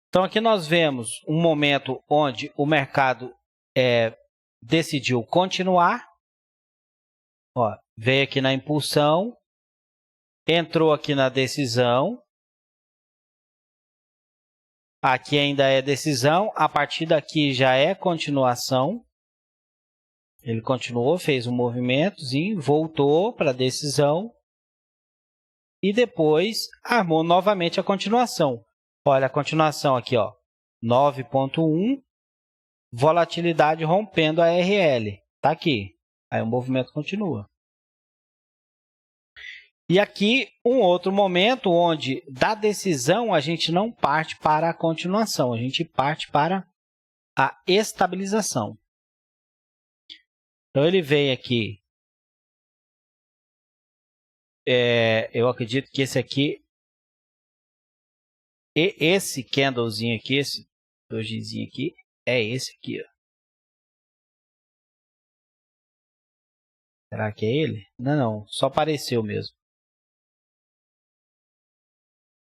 Então, aqui nós vemos um momento onde o mercado decidiu continuar. Ó, veio aqui na impulsão, entrou aqui na decisão. Aqui ainda é decisão, a partir daqui já é continuação. Ele continuou, fez um movimentozinho, voltou para a decisão e depois armou novamente a continuação. Olha a continuação aqui, ó, 9.1, volatilidade rompendo a RL. Está aqui. Aí o movimento continua. E aqui um outro momento onde da decisão a gente não parte para a continuação, a gente parte para a estabilização. Então ele vem aqui, eu acredito que esse aqui, esse candlezinho aqui, esse dojizinho aqui, é esse aqui, ó. Será que é ele? Não, só apareceu mesmo.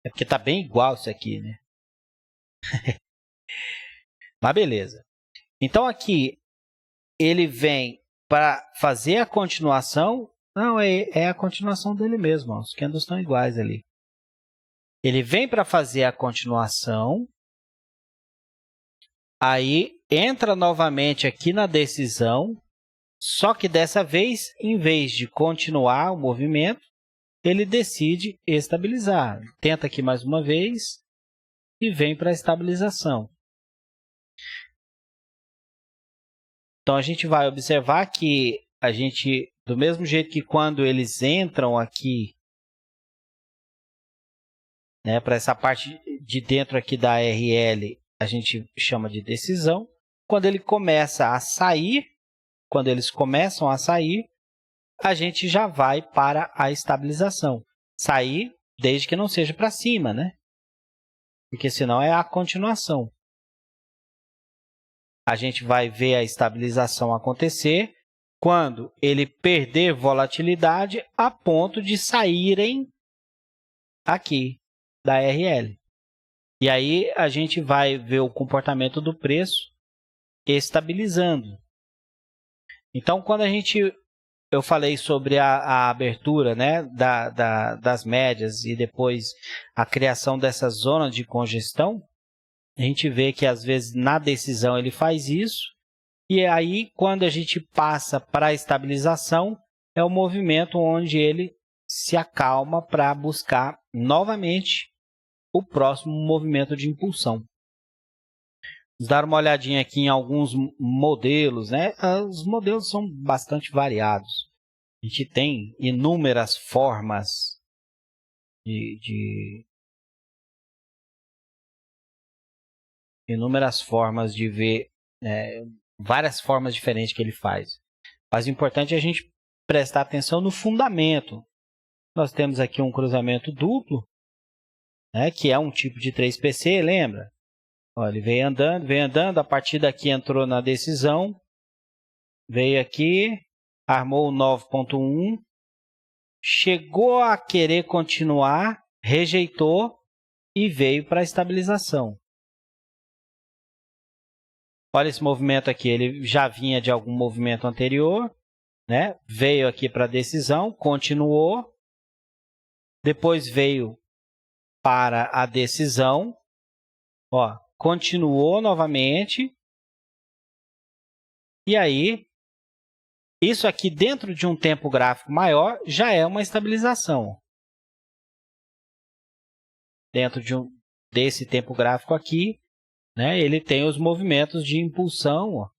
É porque tá bem igual isso aqui, né? Mas beleza. Então aqui ele vem para fazer a continuação. Não, é a continuação dele mesmo. Ó. Os candles estão iguais ali. Ele vem para fazer a continuação. Aí entra novamente aqui na decisão. Só que dessa vez, em vez de continuar o movimento, ele decide estabilizar. Tenta aqui mais uma vez e vem para a estabilização. Então, a gente vai observar que a gente, do mesmo jeito que quando eles entram aqui, né, para essa parte de dentro aqui da RL, a gente chama de decisão. Quando ele começa a sair, quando eles começam a sair, a gente já vai para a estabilização. Sair desde que não seja para cima, né? Porque senão é a continuação. A gente vai ver a estabilização acontecer quando ele perder volatilidade a ponto de saírem aqui da RL. E aí a gente vai ver o comportamento do preço estabilizando. Então, quando eu falei sobre a abertura, né, das médias e depois a criação dessa zona de congestão, a gente vê que às vezes na decisão ele faz isso, e aí quando a gente passa para a estabilização, é o movimento onde ele se acalma para buscar novamente o próximo movimento de impulsão. Vamos dar uma olhadinha aqui em alguns modelos, né? Os modelos são bastante variados. A gente tem inúmeras formas inúmeras formas de ver, várias formas diferentes que ele faz. Mas o importante é a gente prestar atenção no fundamento. Nós temos aqui um cruzamento duplo, né, que é um tipo de 3PC, lembra? Ó, ele veio andando, a partir daqui entrou na decisão, veio aqui, armou o 9.1, chegou a querer continuar, rejeitou e veio para a estabilização. Olha esse movimento aqui, ele já vinha de algum movimento anterior, né? Veio aqui para a decisão, continuou, depois veio para a decisão, ó, continuou novamente, e aí, isso aqui dentro de um tempo gráfico maior já é uma estabilização. Dentro desse tempo gráfico aqui, né, ele tem os movimentos de impulsão, ó.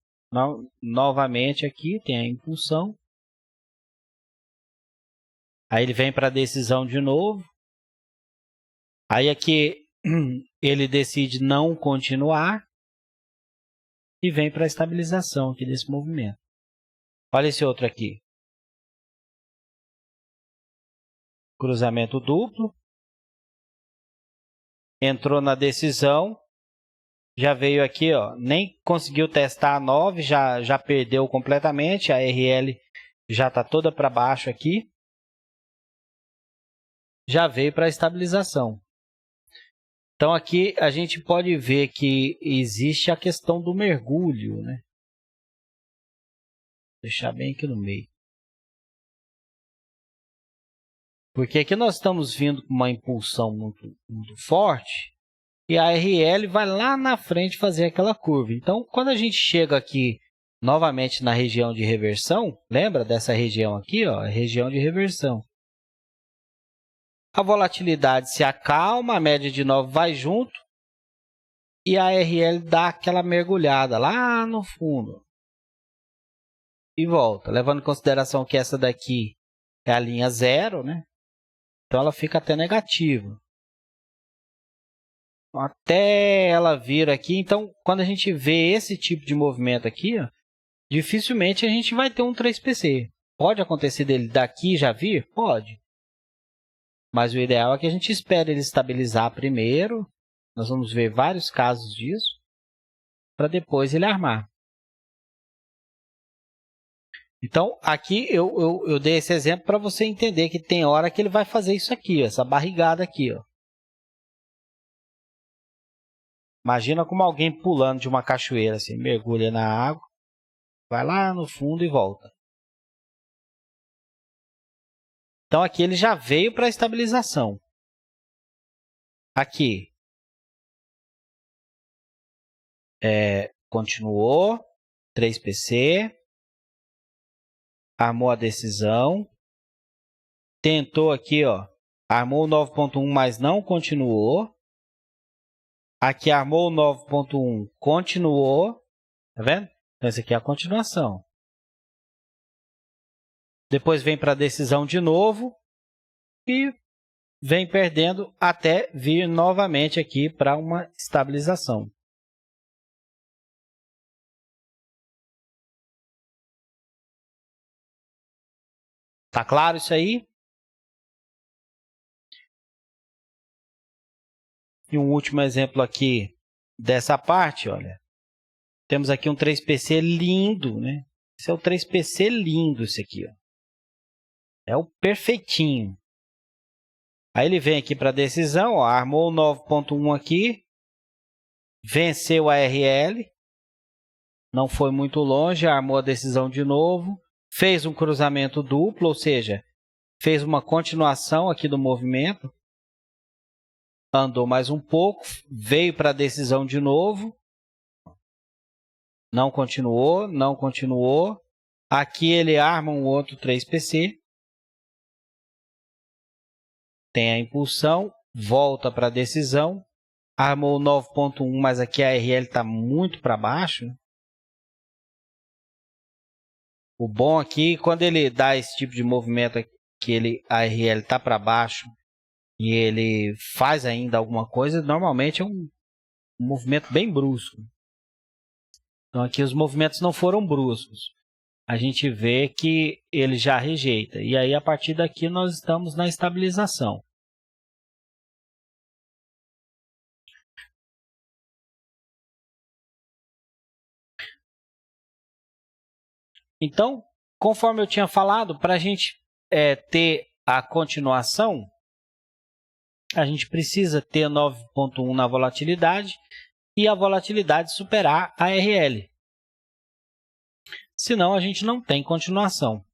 Novamente aqui tem a impulsão. Aí ele vem para a decisão de novo. Aí aqui ele decide não continuar e vem para a estabilização aqui desse movimento. Olha esse outro aqui. Cruzamento duplo. Entrou na decisão. Já veio aqui, ó, nem conseguiu testar a 9, já perdeu completamente. A RL já está toda para baixo aqui. Já veio para a estabilização. Então, aqui a gente pode ver que existe a questão do mergulho, né? Vou deixar bem aqui no meio. Porque aqui nós estamos vindo com uma impulsão muito forte e a RL vai lá na frente fazer aquela curva. Então, quando a gente chega aqui novamente na região de reversão, lembra dessa região aqui, ó, a região de reversão. A volatilidade se acalma, a média de 9 vai junto e a RL dá aquela mergulhada lá no fundo e volta, levando em consideração que essa daqui é a linha 0, né? Então, ela fica até negativa. Até ela vir aqui. Então, quando a gente vê esse tipo de movimento aqui, ó, dificilmente a gente vai ter um 3PC. Pode acontecer dele daqui já vir? Pode. Mas o ideal é que a gente espere ele estabilizar primeiro. Nós vamos ver vários casos disso, para depois ele armar. Então, aqui eu dei esse exemplo para você entender que tem hora que ele vai fazer isso aqui, ó, essa barrigada aqui. Ó. Imagina como alguém pulando de uma cachoeira, assim, mergulha na água, vai lá no fundo e volta. Então, aqui ele já veio para a estabilização. Aqui, continuou, 3PC, armou a decisão, tentou aqui, ó, armou o 9.1, mas não continuou. Aqui armou o 9.1, continuou, tá vendo? Então, essa aqui é a continuação. Depois vem para a decisão de novo e vem perdendo até vir novamente aqui para uma estabilização. Tá claro isso aí? E um último exemplo aqui dessa parte, olha. Temos aqui um 3PC lindo, né? Esse é o 3PC lindo, esse aqui, ó. É o perfeitinho. Aí ele vem aqui para a decisão, ó, armou o 9.1 aqui, venceu a RL, não foi muito longe, armou a decisão de novo, fez um cruzamento duplo, ou seja, fez uma continuação aqui do movimento, andou mais um pouco, veio para a decisão de novo, não continuou, não continuou. Aqui ele arma um outro 3PC, tem a impulsão, volta para a decisão, armou 9.1, mas aqui a RL está muito para baixo. O bom aqui, quando ele dá esse tipo de movimento, que a RL está para baixo e ele faz ainda alguma coisa, normalmente é um movimento bem brusco. Então aqui os movimentos não foram bruscos. A gente vê que ele já rejeita. E aí, a partir daqui, nós estamos na estabilização. Então, conforme eu tinha falado, para a gente ter a continuação, a gente precisa ter 9.1 na volatilidade e a volatilidade superar a RL. Senão, a gente não tem continuação.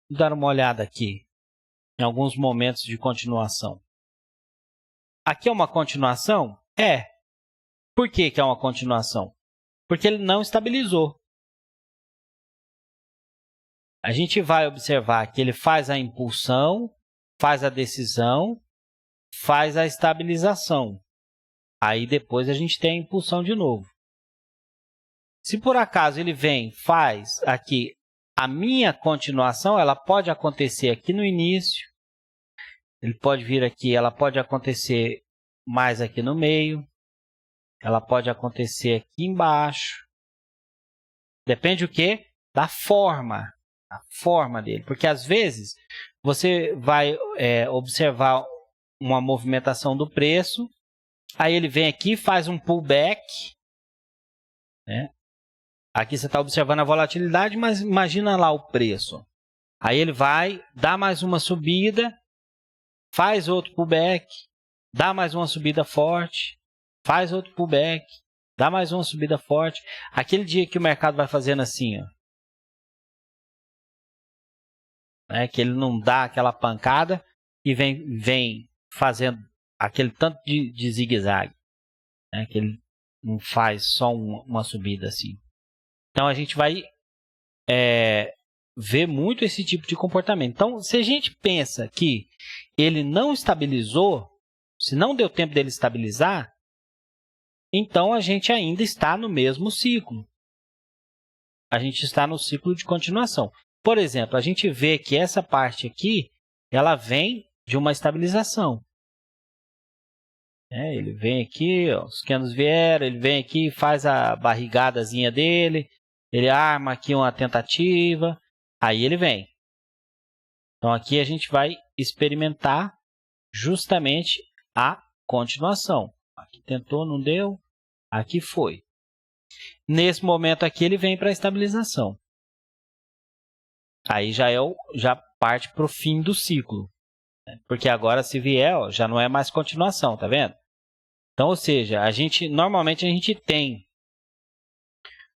Vou dar uma olhada aqui em alguns momentos de continuação. Aqui é uma continuação? É. Por que é uma continuação? Porque ele não estabilizou. A gente vai observar que ele faz a impulsão, faz a decisão, faz a estabilização. Aí depois a gente tem a impulsão de novo. Se por acaso ele vem, faz aqui a minha continuação, ela pode acontecer aqui no início, ele pode vir aqui, ela pode acontecer mais aqui no meio, ela pode acontecer aqui embaixo. Depende o quê? Da forma. A forma dele. Porque às vezes você vai observar uma movimentação do preço, aí ele vem aqui, faz um pullback, né? Aqui você está observando a volatilidade, mas imagina lá o preço. Aí ele vai, dá mais uma subida, faz outro pullback, dá mais uma subida forte, faz outro pullback, dá mais uma subida forte. Aquele dia que o mercado vai fazendo assim, ó, né, que ele não dá aquela pancada e vem fazendo aquele tanto de zigue-zague, né, que ele não faz só uma subida assim. Então, a gente vai ver muito esse tipo de comportamento. Então, se a gente pensa que ele não estabilizou, se não deu tempo dele estabilizar, então a gente ainda está no mesmo ciclo. A gente está no ciclo de continuação. Por exemplo, a gente vê que essa parte aqui ela vem de uma estabilização. Ele vem aqui, ó, os candles vieram, ele vem aqui, faz a barrigadazinha dele, ele arma aqui uma tentativa, aí ele vem. Então, aqui a gente vai experimentar justamente a continuação. Aqui tentou, não deu, aqui foi. Nesse momento aqui, ele vem para a estabilização. Aí já parte para o fim do ciclo. Porque agora, se vier, ó, já não é mais continuação, tá vendo? Então, ou seja, normalmente a gente tem,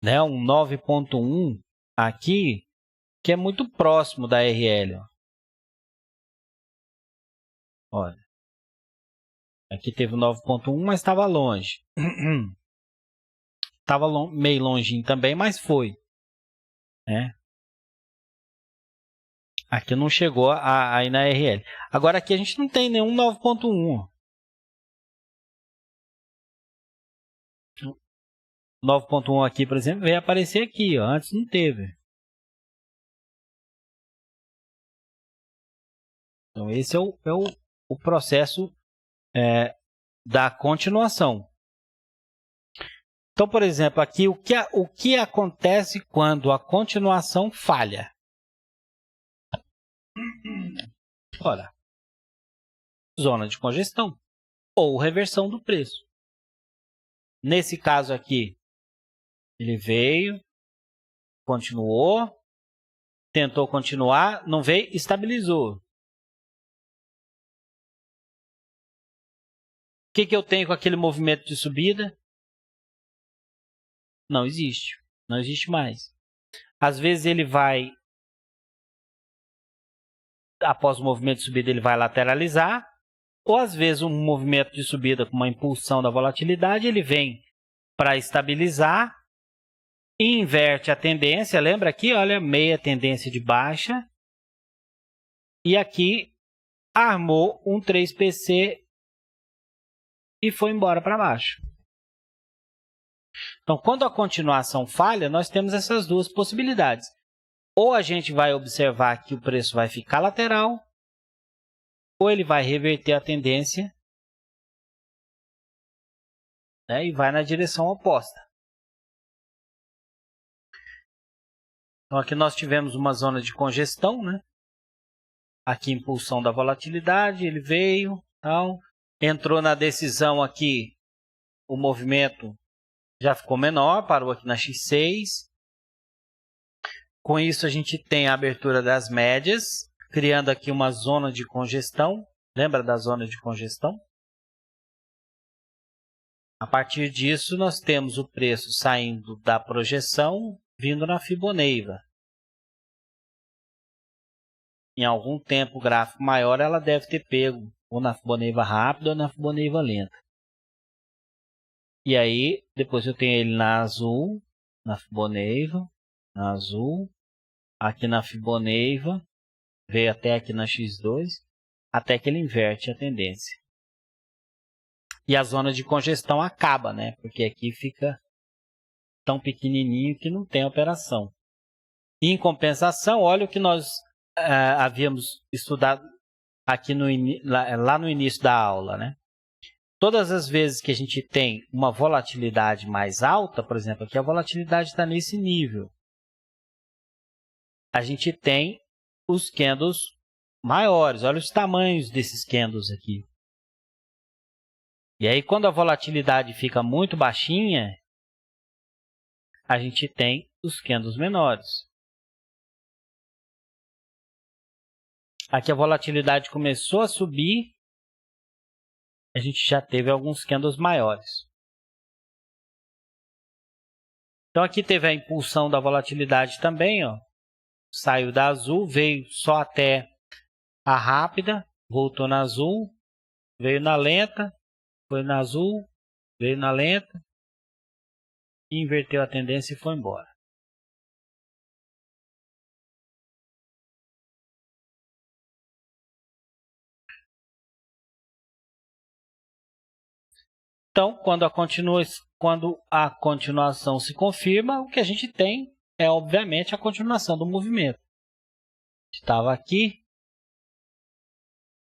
né, um 9.1 aqui, que é muito próximo da RL. Ó. Olha. Aqui teve o 9.1, mas estava longe. Estava meio longinho também, mas foi. Né? Aqui não chegou aí na RL. Agora aqui a gente não tem nenhum 9.1. 9.1 aqui, por exemplo, veio aparecer aqui. Ó. Antes não teve. Então esse é o processo da continuação. Então, por exemplo, aqui o que acontece quando a continuação falha? Olha, zona de congestão ou reversão do preço. Nesse caso aqui, ele veio, continuou, tentou continuar, não veio, estabilizou. O que eu tenho com aquele movimento de subida? Não existe. Não existe mais. Às vezes ele vai, após o movimento de subida, ele vai lateralizar. Ou às vezes um movimento de subida com uma impulsão da volatilidade, ele vem para estabilizar, inverte a tendência. Lembra aqui, olha, meia tendência de baixa. E aqui armou um 3PC e foi embora para baixo. Então, quando a continuação falha, nós temos essas duas possibilidades. Ou a gente vai observar que o preço vai ficar lateral, ou ele vai reverter a tendência, né, e vai na direção oposta. Então, aqui nós tivemos uma zona de congestão, né? Aqui, impulsão da volatilidade, ele veio, então, entrou na decisão aqui, o movimento já ficou menor, parou aqui na X6. Com isso, a gente tem a abertura das médias, criando aqui uma zona de congestão. Lembra da zona de congestão? A partir disso, nós temos o preço saindo da projeção, vindo na Fibonacci. Em algum tempo gráfico maior, ela deve ter pego ou na Fibonacci rápida ou na Fibonacci lenta. E aí, depois eu tenho ele na azul, na Fibonacci, na azul, aqui na Fibonacci, veio até aqui na X2, até que ele inverte a tendência. E a zona de congestão acaba, né? Porque aqui fica tão pequenininho que não tem operação. E, em compensação, olha o que nós havíamos estudado aqui lá no início da aula, né? Todas as vezes que a gente tem uma volatilidade mais alta, por exemplo, aqui a volatilidade está nesse nível. A gente tem os candles maiores. Olha os tamanhos desses candles aqui. E aí, quando a volatilidade fica muito baixinha, a gente tem os candles menores. Aqui a volatilidade começou a subir, a gente já teve alguns candles maiores. Então, aqui teve a impulsão da volatilidade também, ó. Saiu da azul, veio só até a rápida, voltou na azul, veio na lenta, foi na azul, veio na lenta, inverteu a tendência e foi embora. Então, quando a continuação se confirma, o que a gente tem é, obviamente, a continuação do movimento. Estava aqui,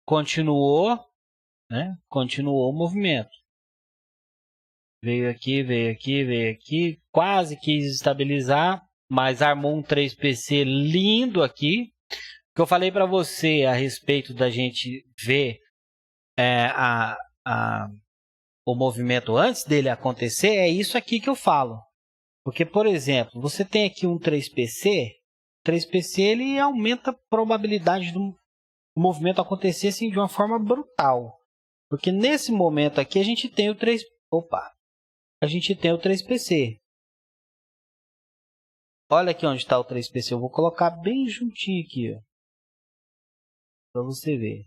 continuou, né? Continuou o movimento. Veio aqui, veio aqui, veio aqui, quase quis estabilizar, mas armou um 3PC lindo aqui. O que eu falei para você a respeito da gente ver o movimento antes dele acontecer, é isso aqui que eu falo. Porque, por exemplo, você tem aqui um 3PC, o 3PC ele aumenta a probabilidade do movimento acontecer assim, de uma forma brutal. Porque nesse momento aqui a gente tem o 3PC. Olha aqui onde está o 3PC. Eu vou colocar bem juntinho aqui, para você ver.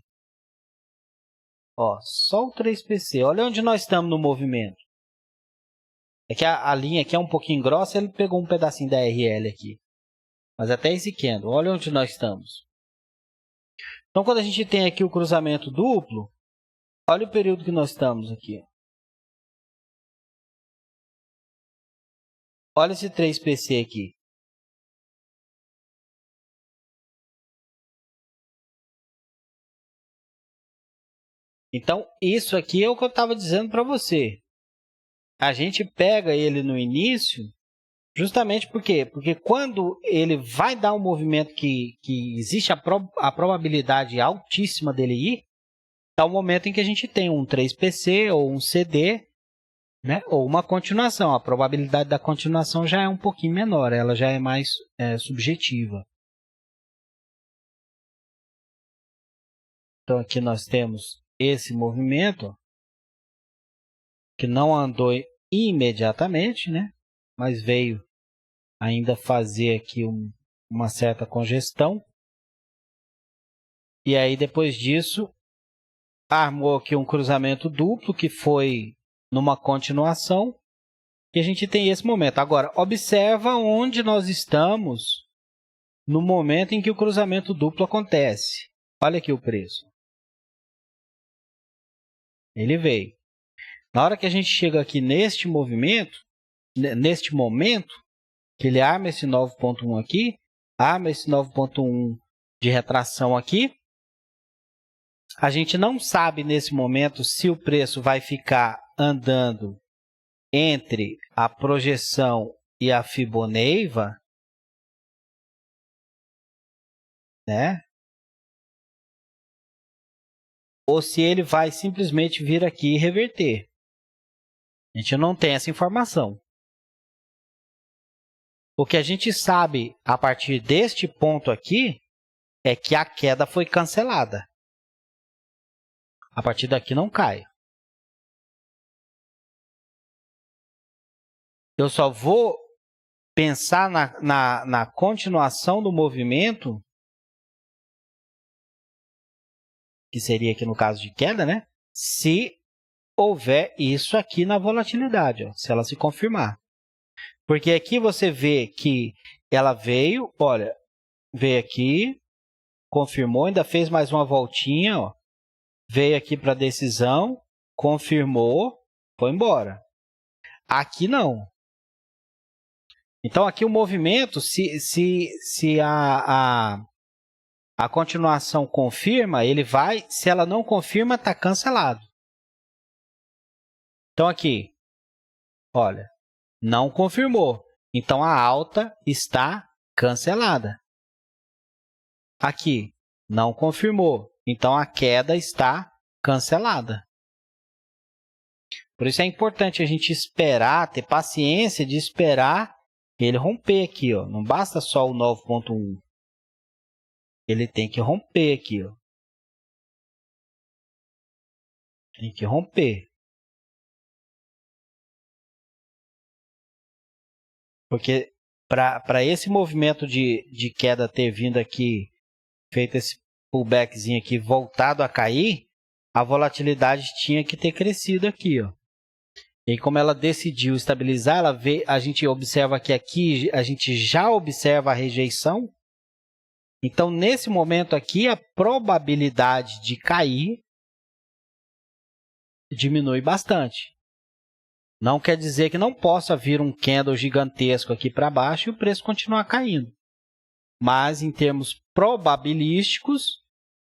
Ó, só o 3PC. Olha onde nós estamos no movimento. É que a linha aqui é um pouquinho grossa, ele pegou um pedacinho da RL aqui. Mas até esse candle, olha onde nós estamos. Então, quando a gente tem aqui o cruzamento duplo, olha o período que nós estamos aqui. Olha esse 3PC aqui. Então, isso aqui é o que eu estava dizendo para você. A gente pega ele no início, justamente por quê? Porque quando ele vai dar um movimento que existe a probabilidade altíssima dele ir, é o momento em que a gente tem um 3PC ou um CD, né? Ou uma continuação. A probabilidade da continuação já é um pouquinho menor, ela já é mais subjetiva. Então, aqui nós temos esse movimento, que não andou imediatamente, né? Mas veio ainda fazer aqui uma certa congestão. E aí, depois disso, armou aqui um cruzamento duplo, que foi numa continuação. E a gente tem esse momento. Agora, observa onde nós estamos no momento em que o cruzamento duplo acontece. Olha aqui o preço. Ele veio. Na hora que a gente chega aqui neste movimento, neste momento, que ele arma esse 9.1 aqui, arma esse 9.1 de retração aqui, a gente não sabe nesse momento se o preço vai ficar andando entre a projeção e a Fibonacci, né? Ou se ele vai simplesmente vir aqui e reverter. A gente não tem essa informação. O que a gente sabe a partir deste ponto aqui é que a queda foi cancelada. A partir daqui não cai. Eu só vou pensar na continuação do movimento, que seria aqui no caso de queda, né? Se houver isso aqui na volatilidade, ó, se ela se confirmar. Porque aqui você vê que ela veio, olha, veio aqui, confirmou, ainda fez mais uma voltinha, ó, veio aqui para a decisão, confirmou, foi embora. Aqui não. Então, aqui o movimento, se a continuação confirma, ele vai. Se ela não confirma, está cancelado. Então, aqui, olha, não confirmou. Então, a alta está cancelada. Aqui, não confirmou. Então, a queda está cancelada. Por isso é importante a gente esperar, ter paciência de esperar ele romper aqui, ó. Não basta só o 9.1. Ele tem que romper aqui, ó. Tem que romper. Porque para esse movimento de queda ter vindo aqui, feito esse pullbackzinho aqui, voltado a cair, a volatilidade tinha que ter crescido aqui, ó. E como ela decidiu estabilizar, a gente observa que aqui a gente já observa a rejeição. Então, nesse momento aqui, a probabilidade de cair diminui bastante. Não quer dizer que não possa vir um candle gigantesco aqui para baixo e o preço continuar caindo. Mas, em termos probabilísticos,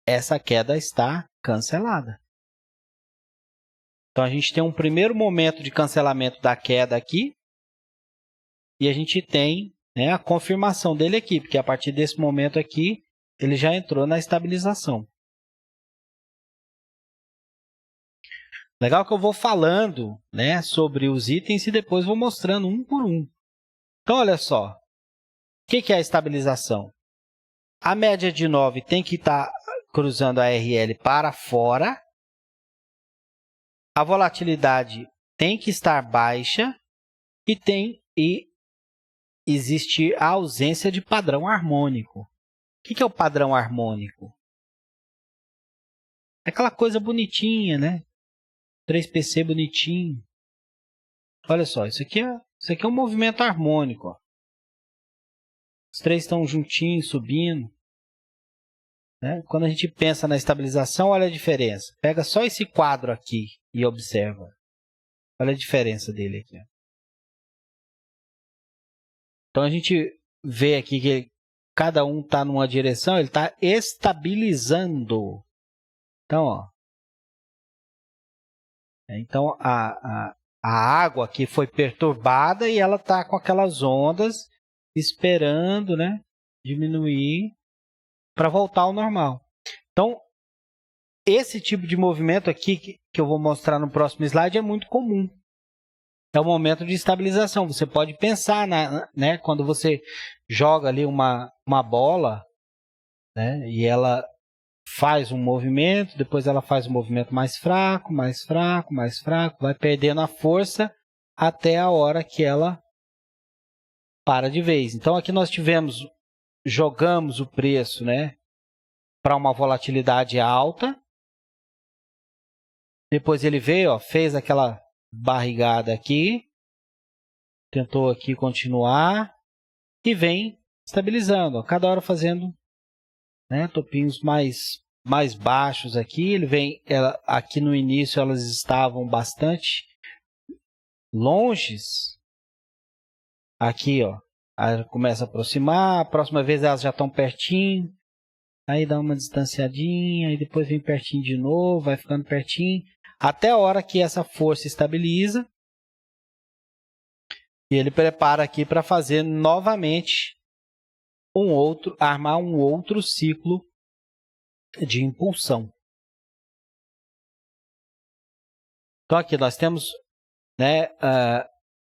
essa queda está cancelada. Então, a gente tem um primeiro momento de cancelamento da queda aqui. E a gente tem, né, a confirmação dele aqui, porque a partir desse momento aqui, ele já entrou na estabilização. Legal que eu vou falando, né, sobre os itens e depois vou mostrando um por um. Então, olha só. O que é a estabilização? A média de 9 tem que estar cruzando a RL para fora. A volatilidade tem que estar baixa e existe a ausência de padrão harmônico. O que é o padrão harmônico? É aquela coisa bonitinha, né? 3PC bonitinho. Olha só, isso aqui é um movimento harmônico. Ó. Os três estão juntinhos, subindo. Né? Quando a gente pensa na estabilização, olha a diferença. Pega só esse quadro aqui e observa. Olha a diferença dele aqui. Ó. Então, a gente vê aqui que cada um está numa direção, ele está estabilizando. Então, ó. Então a água aqui foi perturbada e ela está com aquelas ondas esperando, né, diminuir para voltar ao normal. Então, esse tipo de movimento aqui que eu vou mostrar no próximo slide é muito comum. É o momento de estabilização. Você pode pensar, né, quando você joga ali uma bola, né, e ela faz um movimento, depois ela faz um movimento mais fraco, mais fraco, mais fraco, vai perdendo a força até a hora que ela para de vez. Então, aqui nós jogamos o preço, né, para uma volatilidade alta. Depois ele veio, ó, fez aquela barrigada aqui, tentou aqui continuar e vem estabilizando, ó, cada hora fazendo, né, topinhos mais baixos aqui. Ele vem, aqui no início elas estavam bastante longes. Aqui, ó, aí começa a aproximar, a próxima vez elas já estão pertinho, aí dá uma distanciadinha, aí depois vem pertinho de novo, vai ficando pertinho, até a hora que essa força estabiliza. E ele prepara aqui para fazer novamente armar um outro ciclo de impulsão. Então aqui nós temos, né,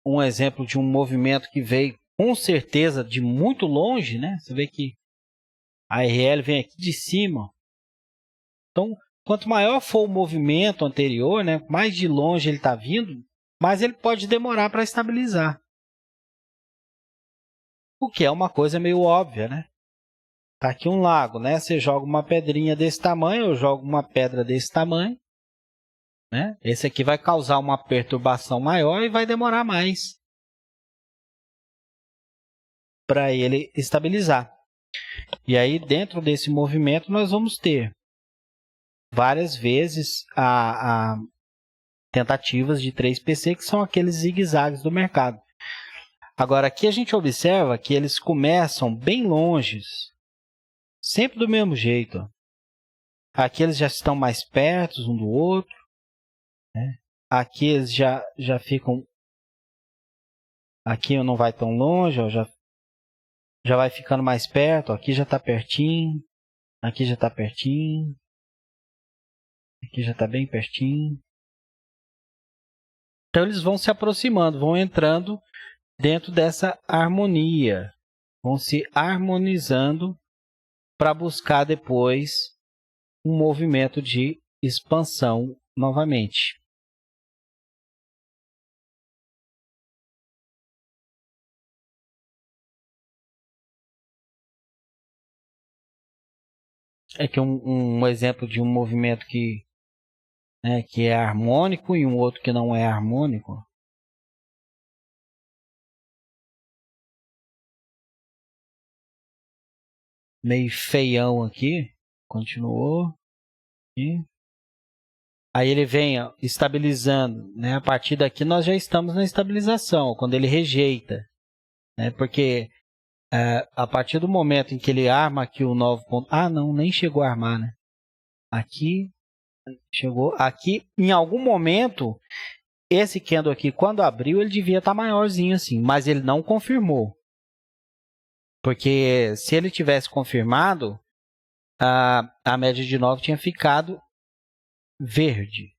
um exemplo de um movimento que veio com certeza de muito longe, né? Você vê que a RL vem aqui de cima. Então, quanto maior for o movimento anterior, né, mais de longe ele está vindo, mais ele pode demorar para estabilizar. O que é uma coisa meio óbvia, né? Tá aqui um lago, né? Você joga uma pedrinha desse tamanho, eu jogo uma pedra desse tamanho, né? Esse aqui vai causar uma perturbação maior e vai demorar mais para ele estabilizar. E aí, dentro desse movimento, nós vamos ter várias vezes a tentativas de 3PC, que são aqueles zigue-zagues do mercado. Agora, aqui a gente observa que eles começam bem longe, sempre do mesmo jeito. Ó. Aqui eles já estão mais perto um do outro. Né? Aqui eles já ficam... Aqui não vai tão longe, ó, já vai ficando mais perto. Ó. Aqui já está pertinho. Aqui já está pertinho. Aqui já está bem pertinho. Então, eles vão se aproximando, vão entrando dentro dessa harmonia. Vão se harmonizando para buscar depois um movimento de expansão novamente. Aqui um exemplo de um movimento que é harmônico e um outro que não é harmônico. Meio feião aqui. Continuou. E aí ele vem, ó, estabilizando. Né? A partir daqui nós já estamos na estabilização, quando ele rejeita. Né? Porque a partir do momento em que ele arma aqui o 9 ponto... Ah, não, nem chegou a armar. Né? Aqui chegou aqui, em algum momento, esse candle aqui, quando abriu, ele devia estar maiorzinho assim, mas ele não confirmou. Porque se ele tivesse confirmado, a média de 9 tinha ficado verde.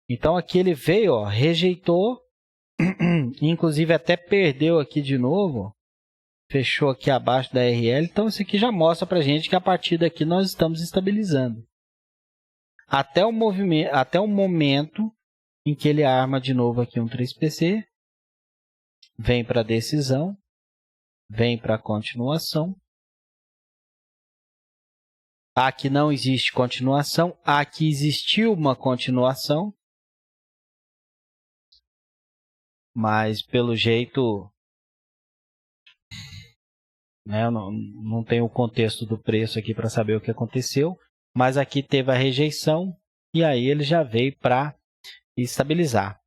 Então aqui ele veio, ó, rejeitou, inclusive até perdeu aqui de novo, fechou aqui abaixo da RL. Então isso aqui já mostra para a gente que a partir daqui nós estamos estabilizando. Até o momento em que ele arma de novo aqui um 3PC, vem para a decisão, vem para a continuação. Aqui não existe continuação, aqui existiu uma continuação, mas pelo jeito, né, eu não tenho o contexto do preço aqui para saber o que aconteceu, mas aqui teve a rejeição e aí ele já veio para estabilizar.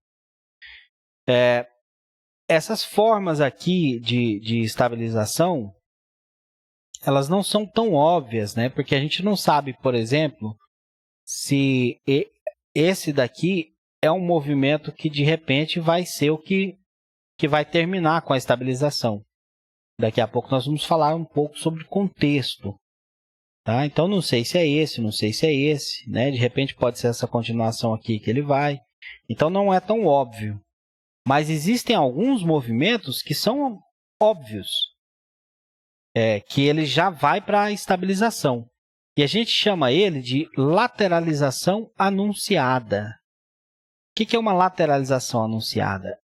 Essas formas aqui de estabilização, elas não são tão óbvias, né? Porque a gente não sabe, por exemplo, se esse daqui é um movimento que de repente vai ser o que vai terminar com a estabilização. Daqui a pouco nós vamos falar um pouco sobre contexto. Tá? Então não sei se é esse, não sei se é esse, né? De repente pode ser essa continuação aqui que ele vai. Então não é tão óbvio. Mas existem alguns movimentos que são óbvios. Que ele já vai para a estabilização. E a gente chama ele de lateralização anunciada. O que é uma lateralização anunciada?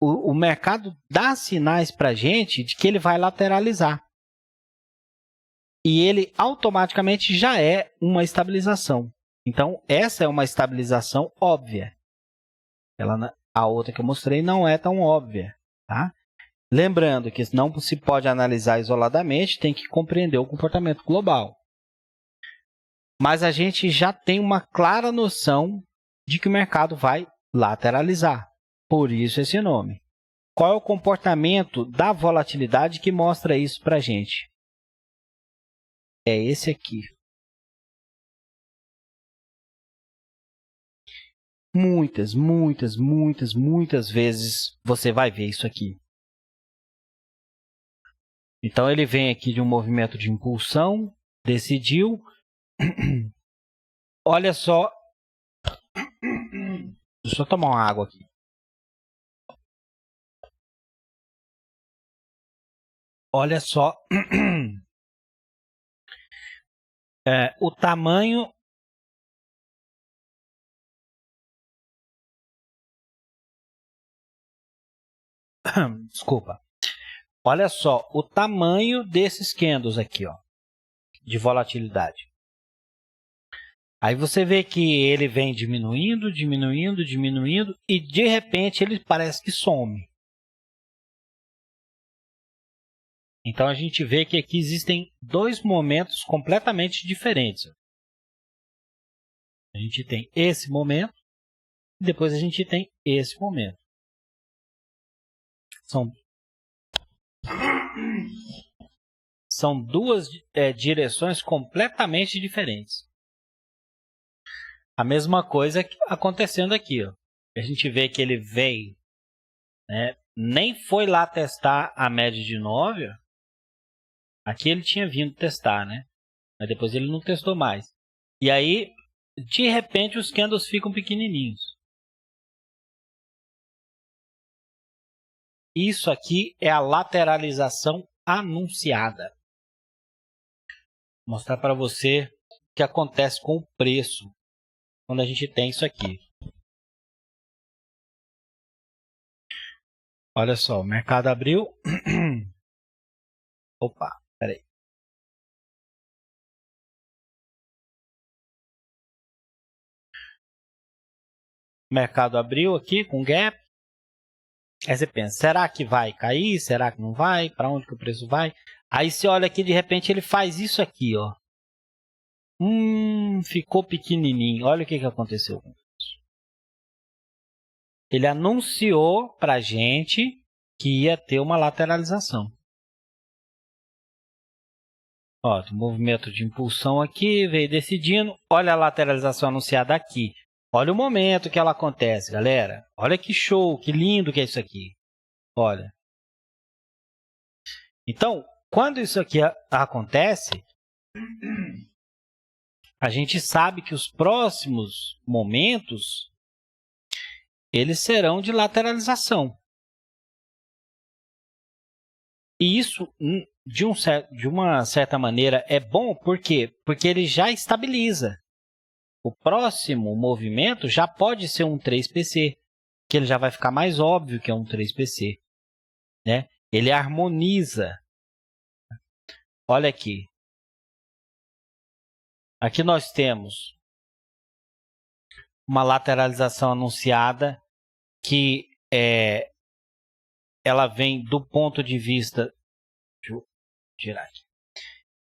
O mercado dá sinais para a gente de que ele vai lateralizar. E ele automaticamente já é uma estabilização. Então, essa é uma estabilização óbvia. A outra que eu mostrei não é tão óbvia. Tá? Lembrando que não se pode analisar isoladamente, tem que compreender o comportamento global. Mas a gente já tem uma clara noção de que o mercado vai lateralizar. Por isso esse nome. Qual é o comportamento da volatilidade que mostra isso para a gente? É esse aqui. Muitas vezes você vai ver isso aqui. Então, ele vem aqui de um movimento de impulsão, decidiu. Olha só. Deixa eu tomar uma água aqui. Olha só o tamanho. Desculpa. Olha só o tamanho desses candles aqui, ó, de volatilidade. Aí você vê que ele vem diminuindo, diminuindo, diminuindo e de repente ele parece que some. Então a gente vê que aqui existem dois momentos completamente diferentes. A gente tem esse momento e depois a gente tem esse momento. São duas direções completamente diferentes. A mesma coisa acontecendo aqui. Ó. A gente vê que ele veio, né? Nem foi lá testar a média de 9. Ó. Aqui ele tinha vindo testar, né? Mas depois ele não testou mais. E aí, de repente, os candles ficam pequenininhos. Isso aqui é a lateralização anunciada. Vou mostrar para você o que acontece com o preço quando a gente tem isso aqui. Olha só, o mercado abriu. Opa, peraí. O mercado abriu aqui com gap. Aí você pensa, será que vai cair? Será que não vai? Para onde que o preço vai? Aí você olha aqui, de repente ele faz isso aqui, ó. Ficou pequenininho. Olha o que aconteceu com isso. Ele anunciou para a gente que ia ter uma lateralização. Ó, tem um movimento de impulsão aqui, veio decidindo. Olha a lateralização anunciada aqui. Olha o momento que ela acontece, galera. Olha que show, que lindo que é isso aqui. Olha. Então, quando isso aqui acontece, a gente sabe que os próximos momentos, eles serão de lateralização. E isso, de uma certa maneira, é bom, por quê? Porque ele já estabiliza. O próximo movimento já pode ser um 3PC, que ele já vai ficar mais óbvio que é um 3PC. Né? Ele harmoniza. Olha aqui. Aqui nós temos uma lateralização anunciada que ela vem do ponto de vista... Deixa eu tirar aqui.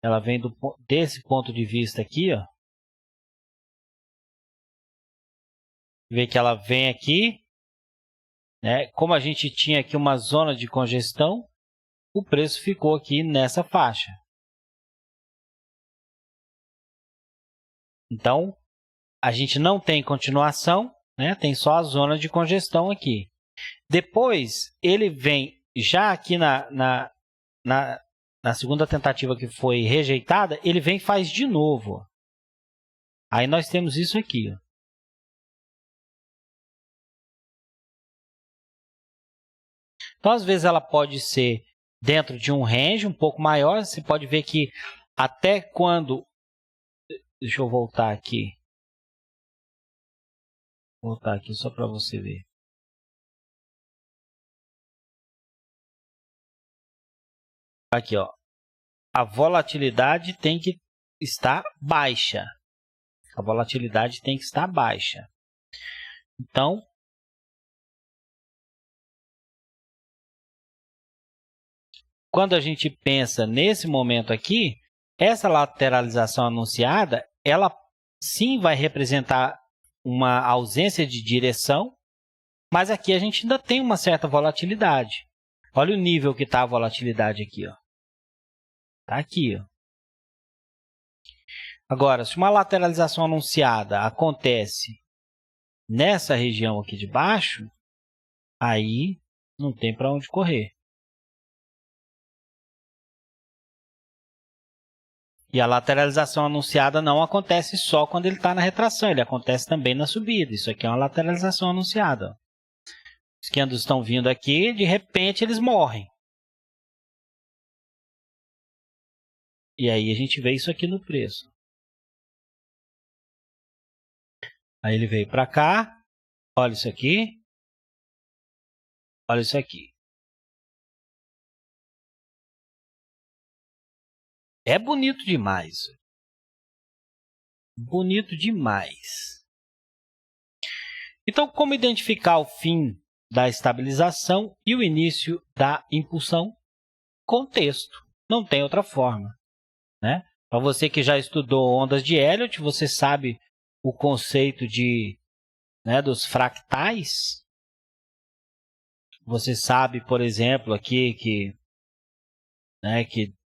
Ela vem desse ponto de vista aqui, ó. Vê que ela vem aqui, né? Como a gente tinha aqui uma zona de congestão, o preço ficou aqui nessa faixa. Então, a gente não tem continuação, né? Tem só a zona de congestão aqui. Depois, ele vem já aqui na segunda tentativa que foi rejeitada, ele vem e faz de novo. Aí nós temos isso aqui, ó. Então, às vezes, ela pode ser dentro de um range um pouco maior. Você pode ver que até quando... Deixa eu voltar aqui. Vou voltar aqui só para você ver. Aqui, ó. A volatilidade tem que estar baixa. A volatilidade tem que estar baixa. Então, quando a gente pensa nesse momento aqui, essa lateralização anunciada, ela sim vai representar uma ausência de direção, mas aqui a gente ainda tem uma certa volatilidade. Olha o nível que está a volatilidade aqui, ó. Está aqui, ó. Agora, se uma lateralização anunciada acontece nessa região aqui de baixo, aí não tem para onde correr. E a lateralização anunciada não acontece só quando ele está na retração, ele acontece também na subida. Isso aqui é uma lateralização anunciada. Os candles estão vindo aqui, de repente eles morrem. E aí a gente vê isso aqui no preço. Aí ele veio para cá, olha isso aqui, olha isso aqui. É bonito demais. Bonito demais. Então, como identificar o fim da estabilização e o início da impulsão? Contexto. Não tem outra forma. Né? Para você que já estudou ondas de Elliott, você sabe o conceito dos fractais. Você sabe, por exemplo, aqui que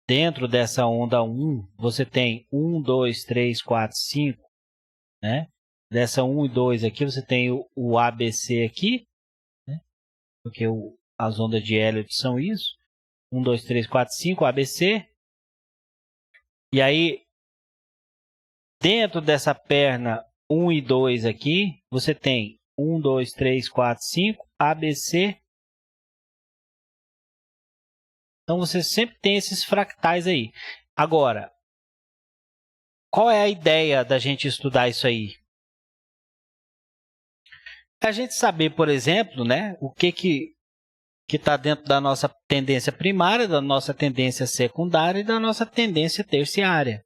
dentro dessa onda 1, você tem 1, 2, 3, 4, 5. Né? Dessa 1 e 2 aqui, você tem o ABC aqui. Né? Porque as ondas de Elliott são isso. 1, 2, 3, 4, 5, ABC. E aí, dentro dessa perna 1 e 2 aqui, você tem 1, 2, 3, 4, 5, ABC. Então, você sempre tem esses fractais aí. Agora, qual é a ideia da gente estudar isso aí? É a gente saber, por exemplo, né, o que está dentro da nossa tendência primária, da nossa tendência secundária e da nossa tendência terciária.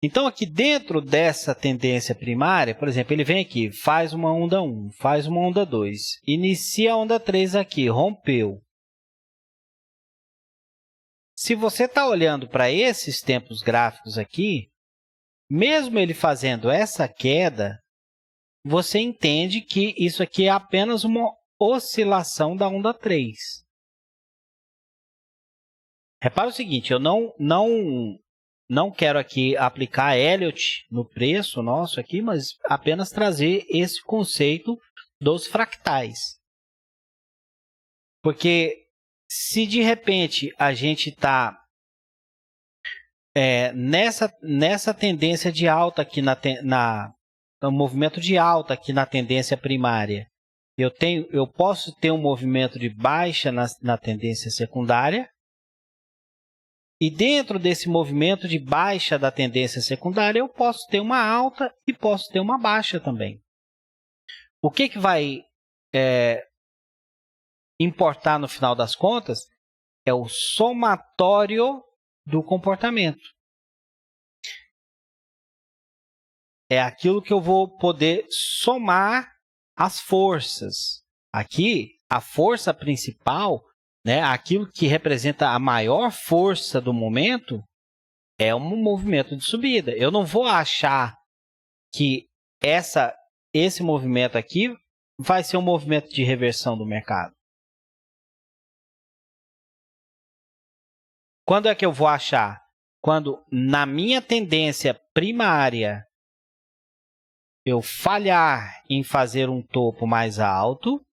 Então, aqui dentro dessa tendência primária, por exemplo, ele vem aqui, faz uma onda 1, faz uma onda 2, inicia a onda 3 aqui, rompeu. Se você está olhando para esses tempos gráficos aqui, mesmo ele fazendo essa queda, você entende que isso aqui é apenas uma oscilação da onda 3. Repara o seguinte, eu não quero aqui aplicar Elliott no preço nosso aqui, mas apenas trazer esse conceito dos fractais. Porque se de repente a gente está nessa tendência de alta aqui no movimento de alta aqui na tendência primária, eu posso ter um movimento de baixa na tendência secundária, e dentro desse movimento de baixa da tendência secundária, eu posso ter uma alta e posso ter uma baixa também. O que vai importar no final das contas é o somatório do comportamento. É aquilo que eu vou poder somar as forças. Aqui, a força principal, né, aquilo que representa a maior força do momento, é um movimento de subida. Eu não vou achar que esse movimento aqui vai ser um movimento de reversão do mercado. Quando é que eu vou achar? Quando na minha tendência primária eu falhar em fazer um topo mais alto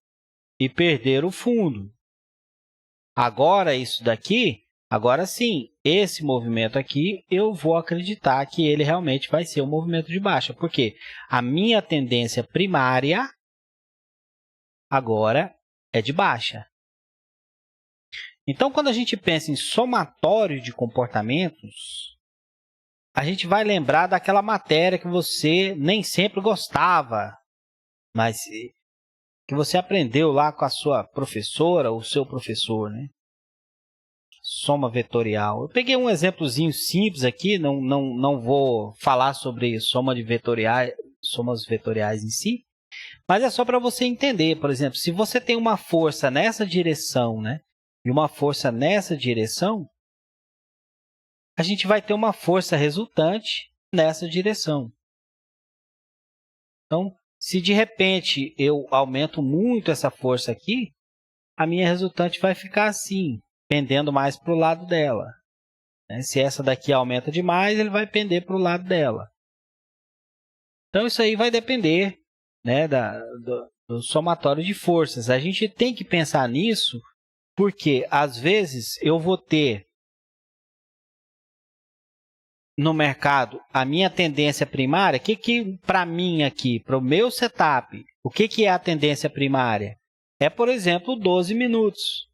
e perder o fundo. Agora isso daqui, agora sim, esse movimento aqui, eu vou acreditar que ele realmente vai ser um movimento de baixa. Porque a minha tendência primária agora é de baixa. Então, quando a gente pensa em somatório de comportamentos, a gente vai lembrar daquela matéria que você nem sempre gostava, mas que você aprendeu lá com a sua professora ou seu professor, né? Soma vetorial. Eu peguei um exemplozinho simples aqui, não vou falar sobre somas vetoriais em si, mas é só para você entender. Por exemplo, se você tem uma força nessa direção, né, e uma força nessa direção, a gente vai ter uma força resultante nessa direção. Então, se de repente eu aumento muito essa força aqui, a minha resultante vai ficar assim, pendendo mais para o lado dela. Se essa daqui aumenta demais, ele vai pender para o lado dela. Então, isso aí vai depender, né, do somatório de forças. A gente tem que pensar nisso, porque às vezes eu vou ter no mercado a minha tendência primária. Que para mim aqui, para o meu setup, o que é a tendência primária? É, por exemplo, 12 minutos.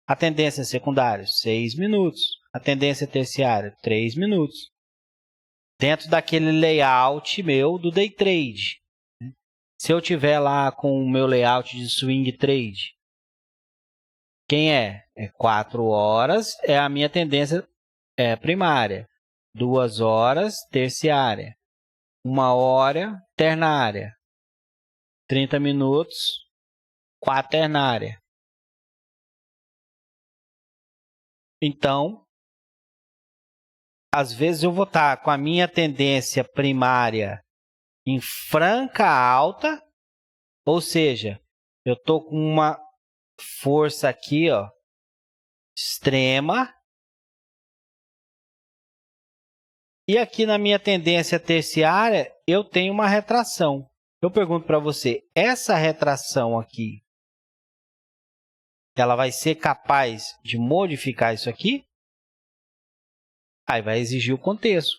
A tendência secundária, 6 minutos. A tendência terciária, 3 minutos. Dentro daquele layout meu do day trade. Se eu tiver lá com o meu layout de swing trade, quem é? É 4 horas, é a minha tendência primária. 2 horas, terciária. 1 hora, ternária. 30 minutos, quaternária. Então, às vezes eu vou estar com a minha tendência primária em franca alta, ou seja, eu estou com uma força aqui, ó, extrema. E aqui na minha tendência terciária, eu tenho uma retração. Eu pergunto para você, essa retração aqui, ela vai ser capaz de modificar isso aqui? Aí vai exigir o contexto,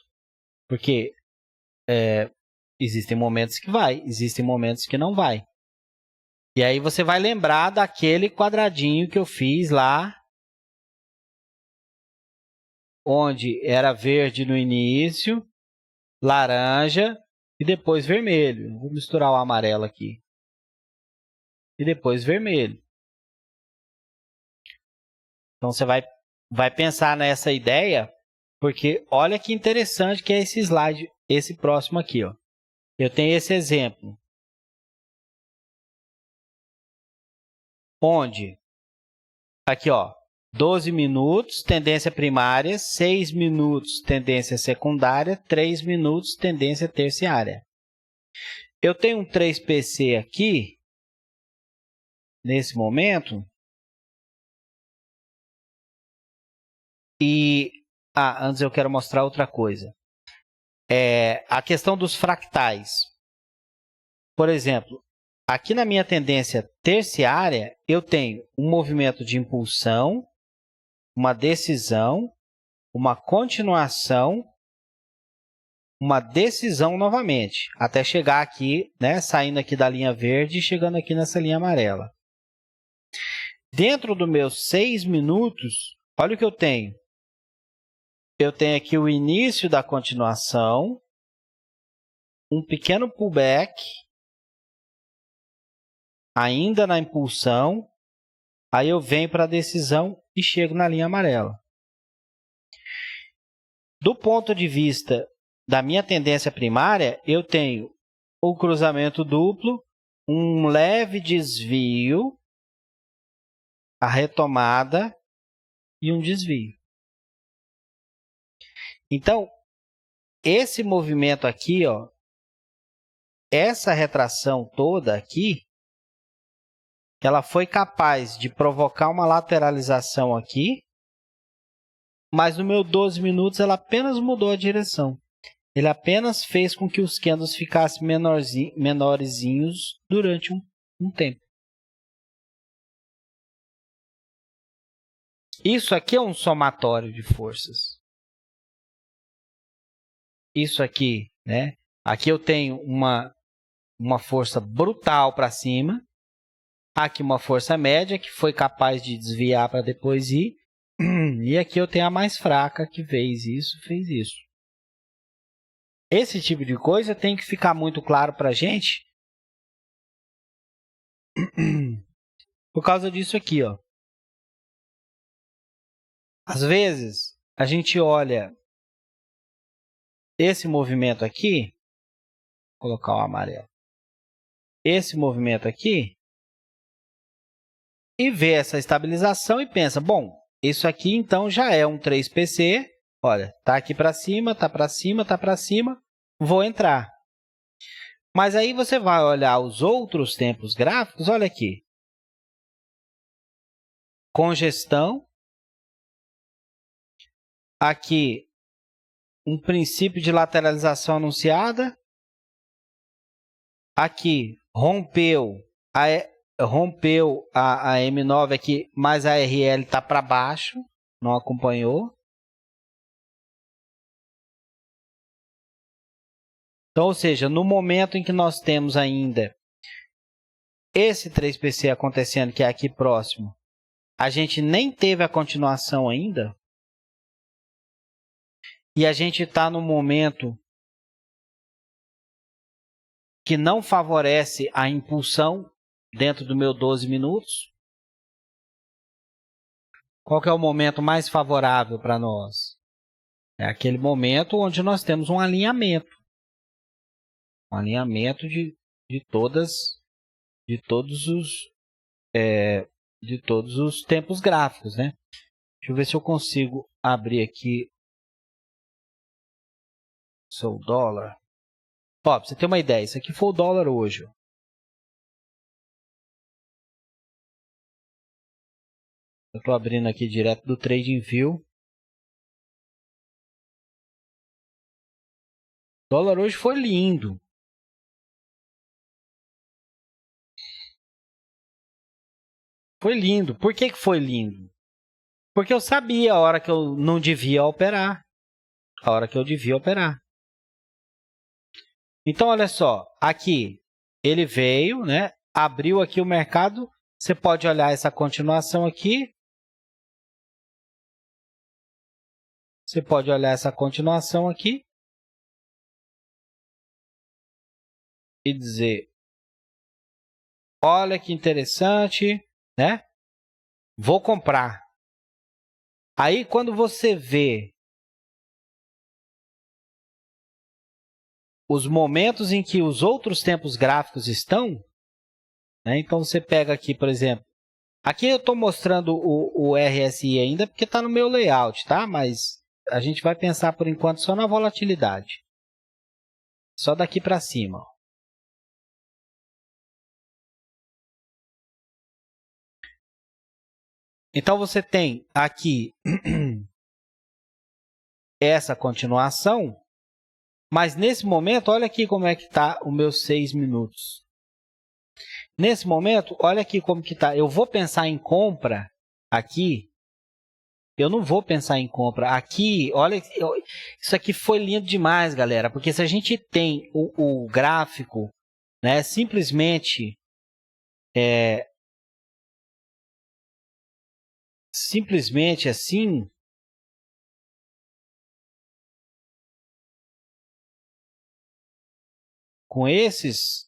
porque existem momentos que vai, existem momentos que não vai. E aí você vai lembrar daquele quadradinho que eu fiz lá, onde era verde no início, laranja e depois vermelho. Vou misturar o amarelo aqui. E depois vermelho. Então, você vai pensar nessa ideia, porque olha que interessante que é esse slide, esse próximo aqui, ó. Eu tenho esse exemplo, onde, aqui, ó, 12 minutos, tendência primária, 6 minutos, tendência secundária, 3 minutos, tendência terciária. Eu tenho um 3PC aqui, nesse momento, Antes eu quero mostrar outra coisa. A questão dos fractais. Por exemplo, aqui na minha tendência terciária, eu tenho um movimento de impulsão, uma decisão, uma continuação, uma decisão novamente, até chegar aqui, né, saindo aqui da linha verde e chegando aqui nessa linha amarela. Dentro dos meus 6 minutos, olha o que eu tenho. Eu tenho aqui o início da continuação, um pequeno pullback, ainda na impulsão, aí eu venho para a decisão e chego na linha amarela. Do ponto de vista da minha tendência primária, eu tenho o cruzamento duplo, um leve desvio, a retomada e um desvio. Então, esse movimento aqui, ó, essa retração toda aqui, ela foi capaz de provocar uma lateralização aqui, mas no meu 12 minutos ela apenas mudou a direção. Ele apenas fez com que os candles ficassem menorzinhos durante um tempo. Isso aqui é um somatório de forças. Isso aqui, né? Aqui eu tenho uma força brutal para cima. Aqui uma força média que foi capaz de desviar para depois ir. E aqui eu tenho a mais fraca que fez isso. Esse tipo de coisa tem que ficar muito claro para a gente. Por causa disso aqui, ó. Às vezes, a gente olha esse movimento aqui. Vou colocar o amarelo. Esse movimento aqui. E vê essa estabilização e pensa, bom, isso aqui então já é um 3PC. Olha, tá aqui para cima, tá para cima, tá para cima. Vou entrar. Mas aí você vai olhar os outros tempos gráficos, olha aqui. Congestão. Aqui, um princípio de lateralização anunciada. Aqui, rompeu a M9 aqui, mas a RL está para baixo, não acompanhou. Então, ou seja, no momento em que nós temos ainda esse 3PC acontecendo, que é aqui próximo, a gente nem teve a continuação ainda. E a gente está no momento que não favorece a impulsão dentro do meu 12 minutos. Qual que é o momento mais favorável para nós? É aquele momento onde nós temos um alinhamento. Um alinhamento de todos os tempos gráficos, né? Deixa eu ver se eu consigo abrir aqui o dólar. Ó, pra você ter uma ideia, isso aqui foi o dólar hoje. Ó. Eu estou abrindo aqui direto do TradingView. O dólar hoje foi lindo. Foi lindo. Por que foi lindo? Porque eu sabia a hora que eu não devia operar. A hora que eu devia operar. Então, olha só. Aqui, ele veio, né? Abriu aqui o mercado. Você pode olhar essa continuação aqui. Você pode olhar essa continuação aqui. E dizer, olha que interessante, né? Vou comprar. Aí, quando você vê os momentos em que os outros tempos gráficos estão, né? Então, você pega aqui, por exemplo, aqui eu estou mostrando o RSI ainda porque está no meu layout, tá? Mas a gente vai pensar, por enquanto, só na volatilidade. Só daqui para cima. Ó. Então, você tem aqui essa continuação, mas nesse momento, olha aqui como é que está os meus 6 minutos. Nesse momento, olha aqui como que está. Eu vou pensar em compra aqui. Eu não vou pensar em compra. Aqui, olha, isso aqui foi lindo demais, galera. Porque se a gente tem o gráfico, né, simplesmente assim, com esses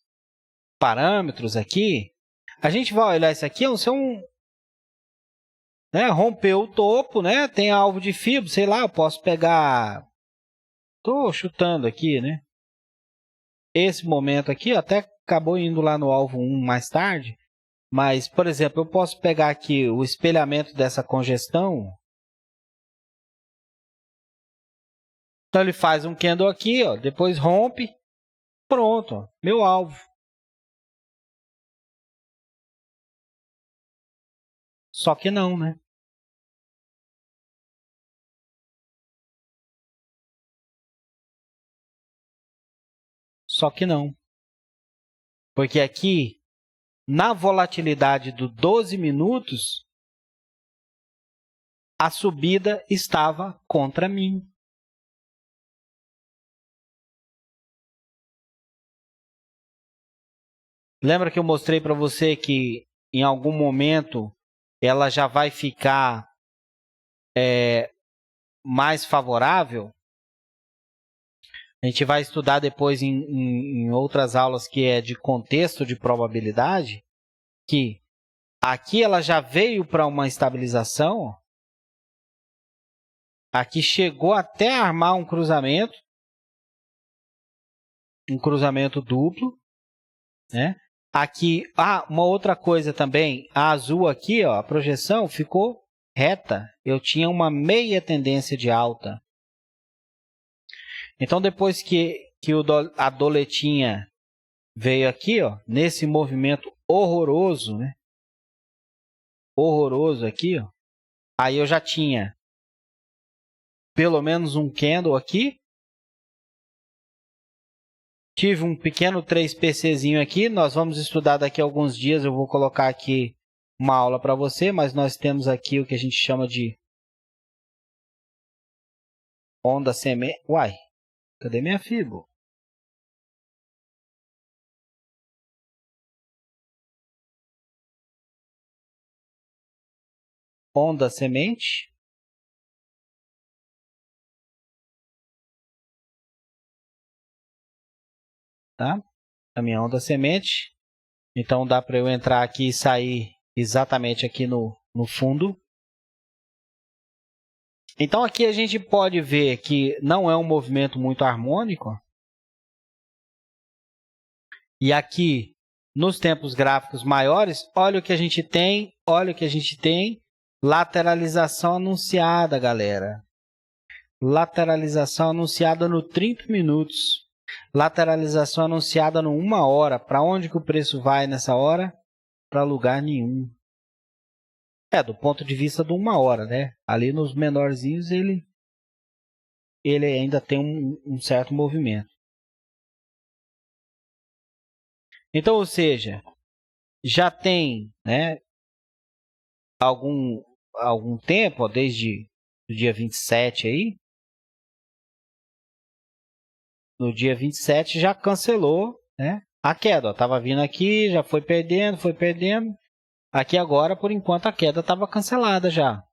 parâmetros aqui, a gente vai olhar isso aqui, né, rompeu o topo, né, tem alvo de fibra, sei lá, eu posso pegar, estou chutando aqui, né, esse momento aqui, até acabou indo lá no alvo 1 mais tarde, mas, por exemplo, eu posso pegar aqui o espelhamento dessa congestão. Então, ele faz um candle aqui, ó, depois rompe, pronto, ó, meu alvo. Só que não, né? Só que não. Porque aqui, na volatilidade do 12 minutos, a subida estava contra mim. Lembra que eu mostrei para você que em algum momento ela já vai ficar mais favorável? A gente vai estudar depois em outras aulas que é de contexto de probabilidade, que aqui ela já veio para uma estabilização, aqui chegou até a armar um cruzamento duplo, né? Aqui, uma outra coisa também, a azul aqui, ó, a projeção ficou reta. Eu tinha uma meia tendência de alta. Então, depois que a doletinha veio aqui, ó, nesse movimento horroroso, né? Horroroso aqui, ó. Aí eu já tinha pelo menos um candle aqui. Tive um pequeno 3PCzinho aqui. Nós vamos estudar daqui a alguns dias. Eu vou colocar aqui uma aula para você, mas nós temos aqui o que a gente chama de onda semente. Uai, cadê minha Fibo? Onda semente. Tá? A minha onda semente. Então dá para eu entrar aqui e sair exatamente aqui no fundo. Então aqui a gente pode ver que não é um movimento muito harmônico. E aqui, nos tempos gráficos maiores, olha o que a gente tem, olha o que a gente tem. Lateralização anunciada, galera. Lateralização anunciada no 30 minutos. Lateralização anunciada no 1 hora. Para onde que o preço vai nessa hora? Para lugar nenhum. Do ponto de vista de 1 hora, né? Ali nos menorzinhos ele ainda tem um certo movimento. Então, ou seja, já tem, né, algum tempo, ó, desde o dia 27 aí, no dia 27 já cancelou, né, a queda. Estava vindo aqui, já foi perdendo. Aqui agora, por enquanto, a queda estava cancelada já.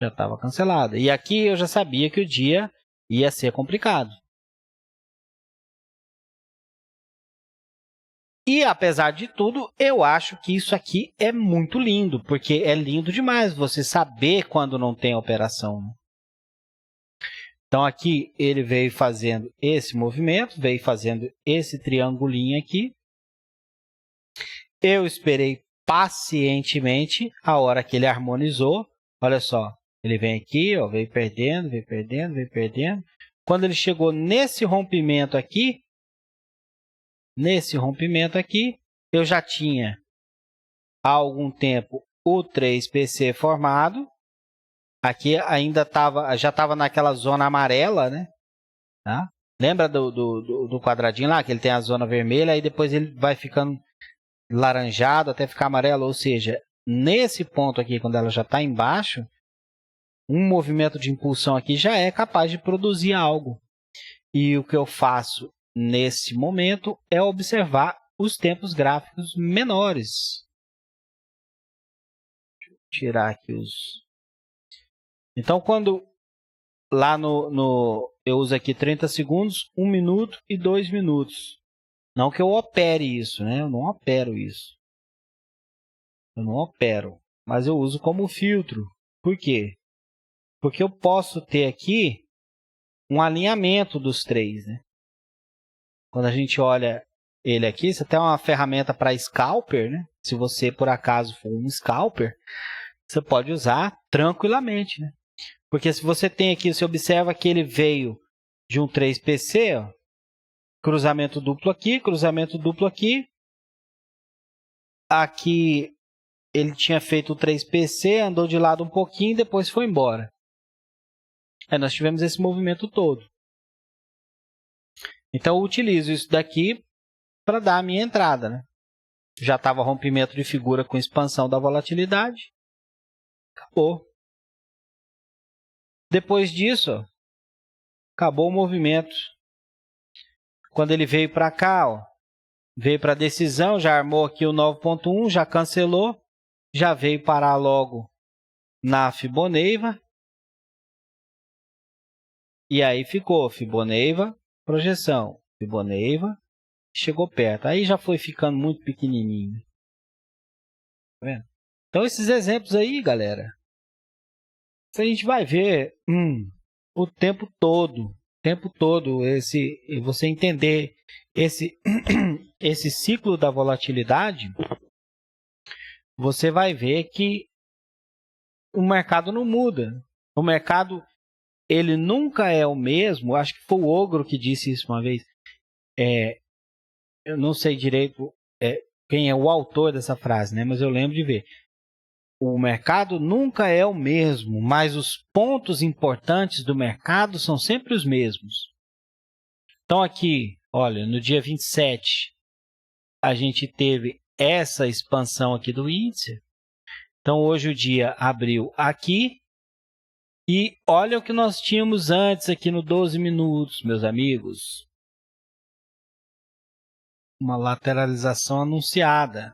Já estava cancelada. E aqui eu já sabia que o dia ia ser complicado. E, apesar de tudo, eu acho que isso aqui é muito lindo, porque é lindo demais você saber quando não tem operação. Então, aqui ele veio fazendo esse movimento, veio fazendo esse triangulinho aqui. Eu esperei pacientemente a hora que ele harmonizou. Olha só, ele vem aqui, ó, veio perdendo. Quando ele chegou nesse rompimento aqui, eu já tinha há algum tempo o 3PC formado. Aqui ainda já estava naquela zona amarela, né? Tá? Lembra do quadradinho lá, que ele tem a zona vermelha, e depois ele vai ficando laranjado até ficar amarelo. Ou seja, nesse ponto aqui, quando ela já está embaixo, um movimento de impulsão aqui já é capaz de produzir algo. E o que eu faço nesse momento é observar os tempos gráficos menores. Deixa eu tirar aqui os... Então, quando lá eu uso aqui 30 segundos, 1 minuto e 2 minutos. Não que eu opere isso, né? Eu não opero isso. Eu não opero, mas eu uso como filtro. Por quê? Porque eu posso ter aqui um alinhamento dos três, né? Quando a gente olha ele aqui, você tem uma ferramenta para scalper, né? Se você, por acaso, for um scalper, você pode usar tranquilamente, né? Porque se você tem aqui, você observa que ele veio de um 3PC, ó, cruzamento duplo aqui, cruzamento duplo aqui. Aqui ele tinha feito o 3PC, andou de lado um pouquinho e depois foi embora. Aí nós tivemos esse movimento todo. Então eu utilizo isso daqui para dar a minha entrada, né? Já estava rompimento de figura com expansão da volatilidade. Acabou. Depois disso, ó, acabou o movimento. Quando ele veio para cá, ó, veio para a decisão, já armou aqui o 9.1, já cancelou, já veio parar logo na Fibonacci. E aí ficou Fibonacci, projeção, Fibonacci, chegou perto. Aí já foi ficando muito pequenininho. Tá vendo? Então esses exemplos aí, galera, a gente vai ver o tempo todo, você entender esse ciclo da volatilidade, você vai ver que o mercado não muda. O mercado, ele nunca é o mesmo. Acho que foi o Ogro que disse isso uma vez. Eu não sei direito quem é o autor dessa frase, né? Mas eu lembro de ver. O mercado nunca é o mesmo, mas os pontos importantes do mercado são sempre os mesmos. Então aqui, olha, no dia 27, a gente teve essa expansão aqui do índice. Então hoje o dia abriu aqui. E olha o que nós tínhamos antes aqui no 12 minutos, meus amigos. Uma lateralização anunciada.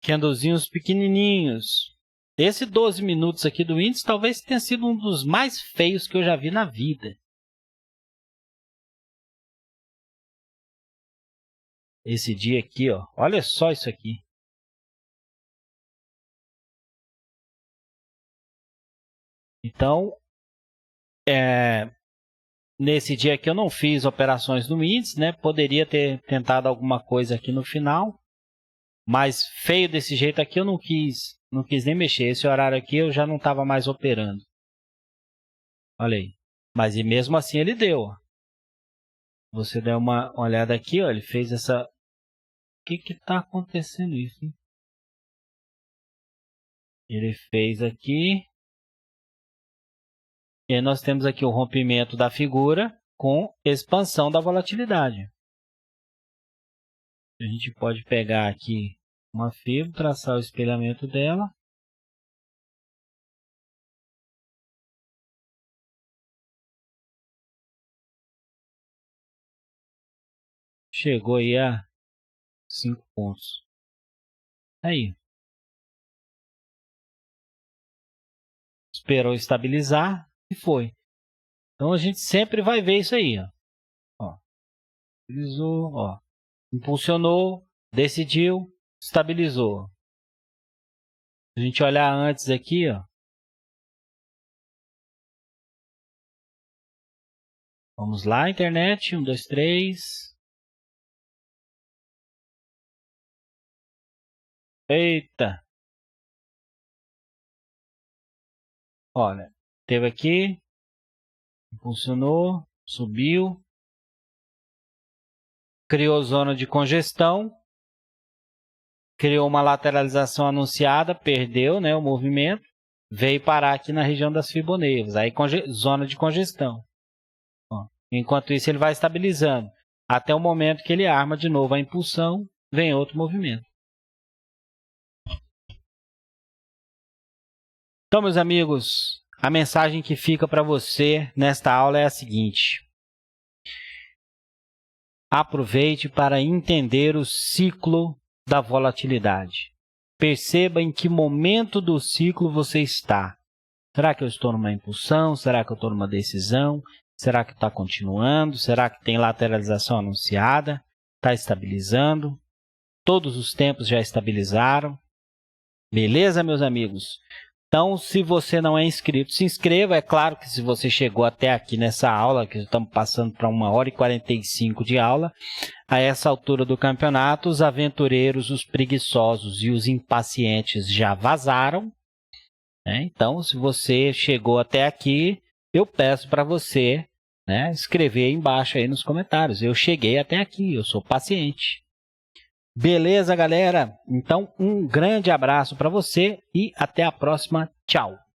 Candlezinhos pequenininhos. Esse 12 minutos aqui do índice talvez tenha sido um dos mais feios que eu já vi na vida. Esse dia aqui, ó, olha só isso aqui. Então, nesse dia aqui eu não fiz operações no índice, né? Poderia ter tentado alguma coisa aqui no final. Mas feio desse jeito aqui eu não quis nem mexer. Esse horário aqui eu já não estava mais operando. Olha aí. Mas e mesmo assim ele deu. Ó. Você der uma olhada aqui, ó, ele fez essa... O que está acontecendo isso? Hein? Ele fez aqui. E aí nós temos aqui o rompimento da figura com expansão da volatilidade. A gente pode pegar aqui uma fibra, traçar o espelhamento dela. Chegou aí a 5 pontos. Aí. Esperou estabilizar e foi. Então a gente sempre vai ver isso aí. Ó. Estabilizou, ó. Impulsionou, decidiu, estabilizou. Se a gente olhar antes aqui, ó. Vamos lá, internet. 1, 2, 3. Eita! Olha, teve aqui. Impulsionou, subiu. Criou zona de congestão. Criou uma lateralização anunciada, perdeu, né, o movimento. veio parar aqui na região das fiboneiras, aí zona de congestão. Ó, enquanto isso, ele vai estabilizando, até o momento que ele arma de novo a impulsão, vem outro movimento. Então, meus amigos, a mensagem que fica para você nesta aula é a seguinte: aproveite para entender o ciclo da volatilidade. Perceba em que momento do ciclo você está. Será que eu estou numa impulsão? Será que eu estou numa decisão? Será que está continuando? Será que tem lateralização anunciada? Está estabilizando? Todos os tempos já estabilizaram? Beleza, meus amigos? Então, se você não é inscrito, se inscreva. É claro que se você chegou até aqui nessa aula, que estamos passando para 1h45 de aula, a essa altura do campeonato, os aventureiros, os preguiçosos e os impacientes já vazaram, né? Então, se você chegou até aqui, eu peço para você, né, escrever aí embaixo aí nos comentários: eu cheguei até aqui, eu sou paciente. Beleza, galera? Então, um grande abraço para você e até a próxima. Tchau!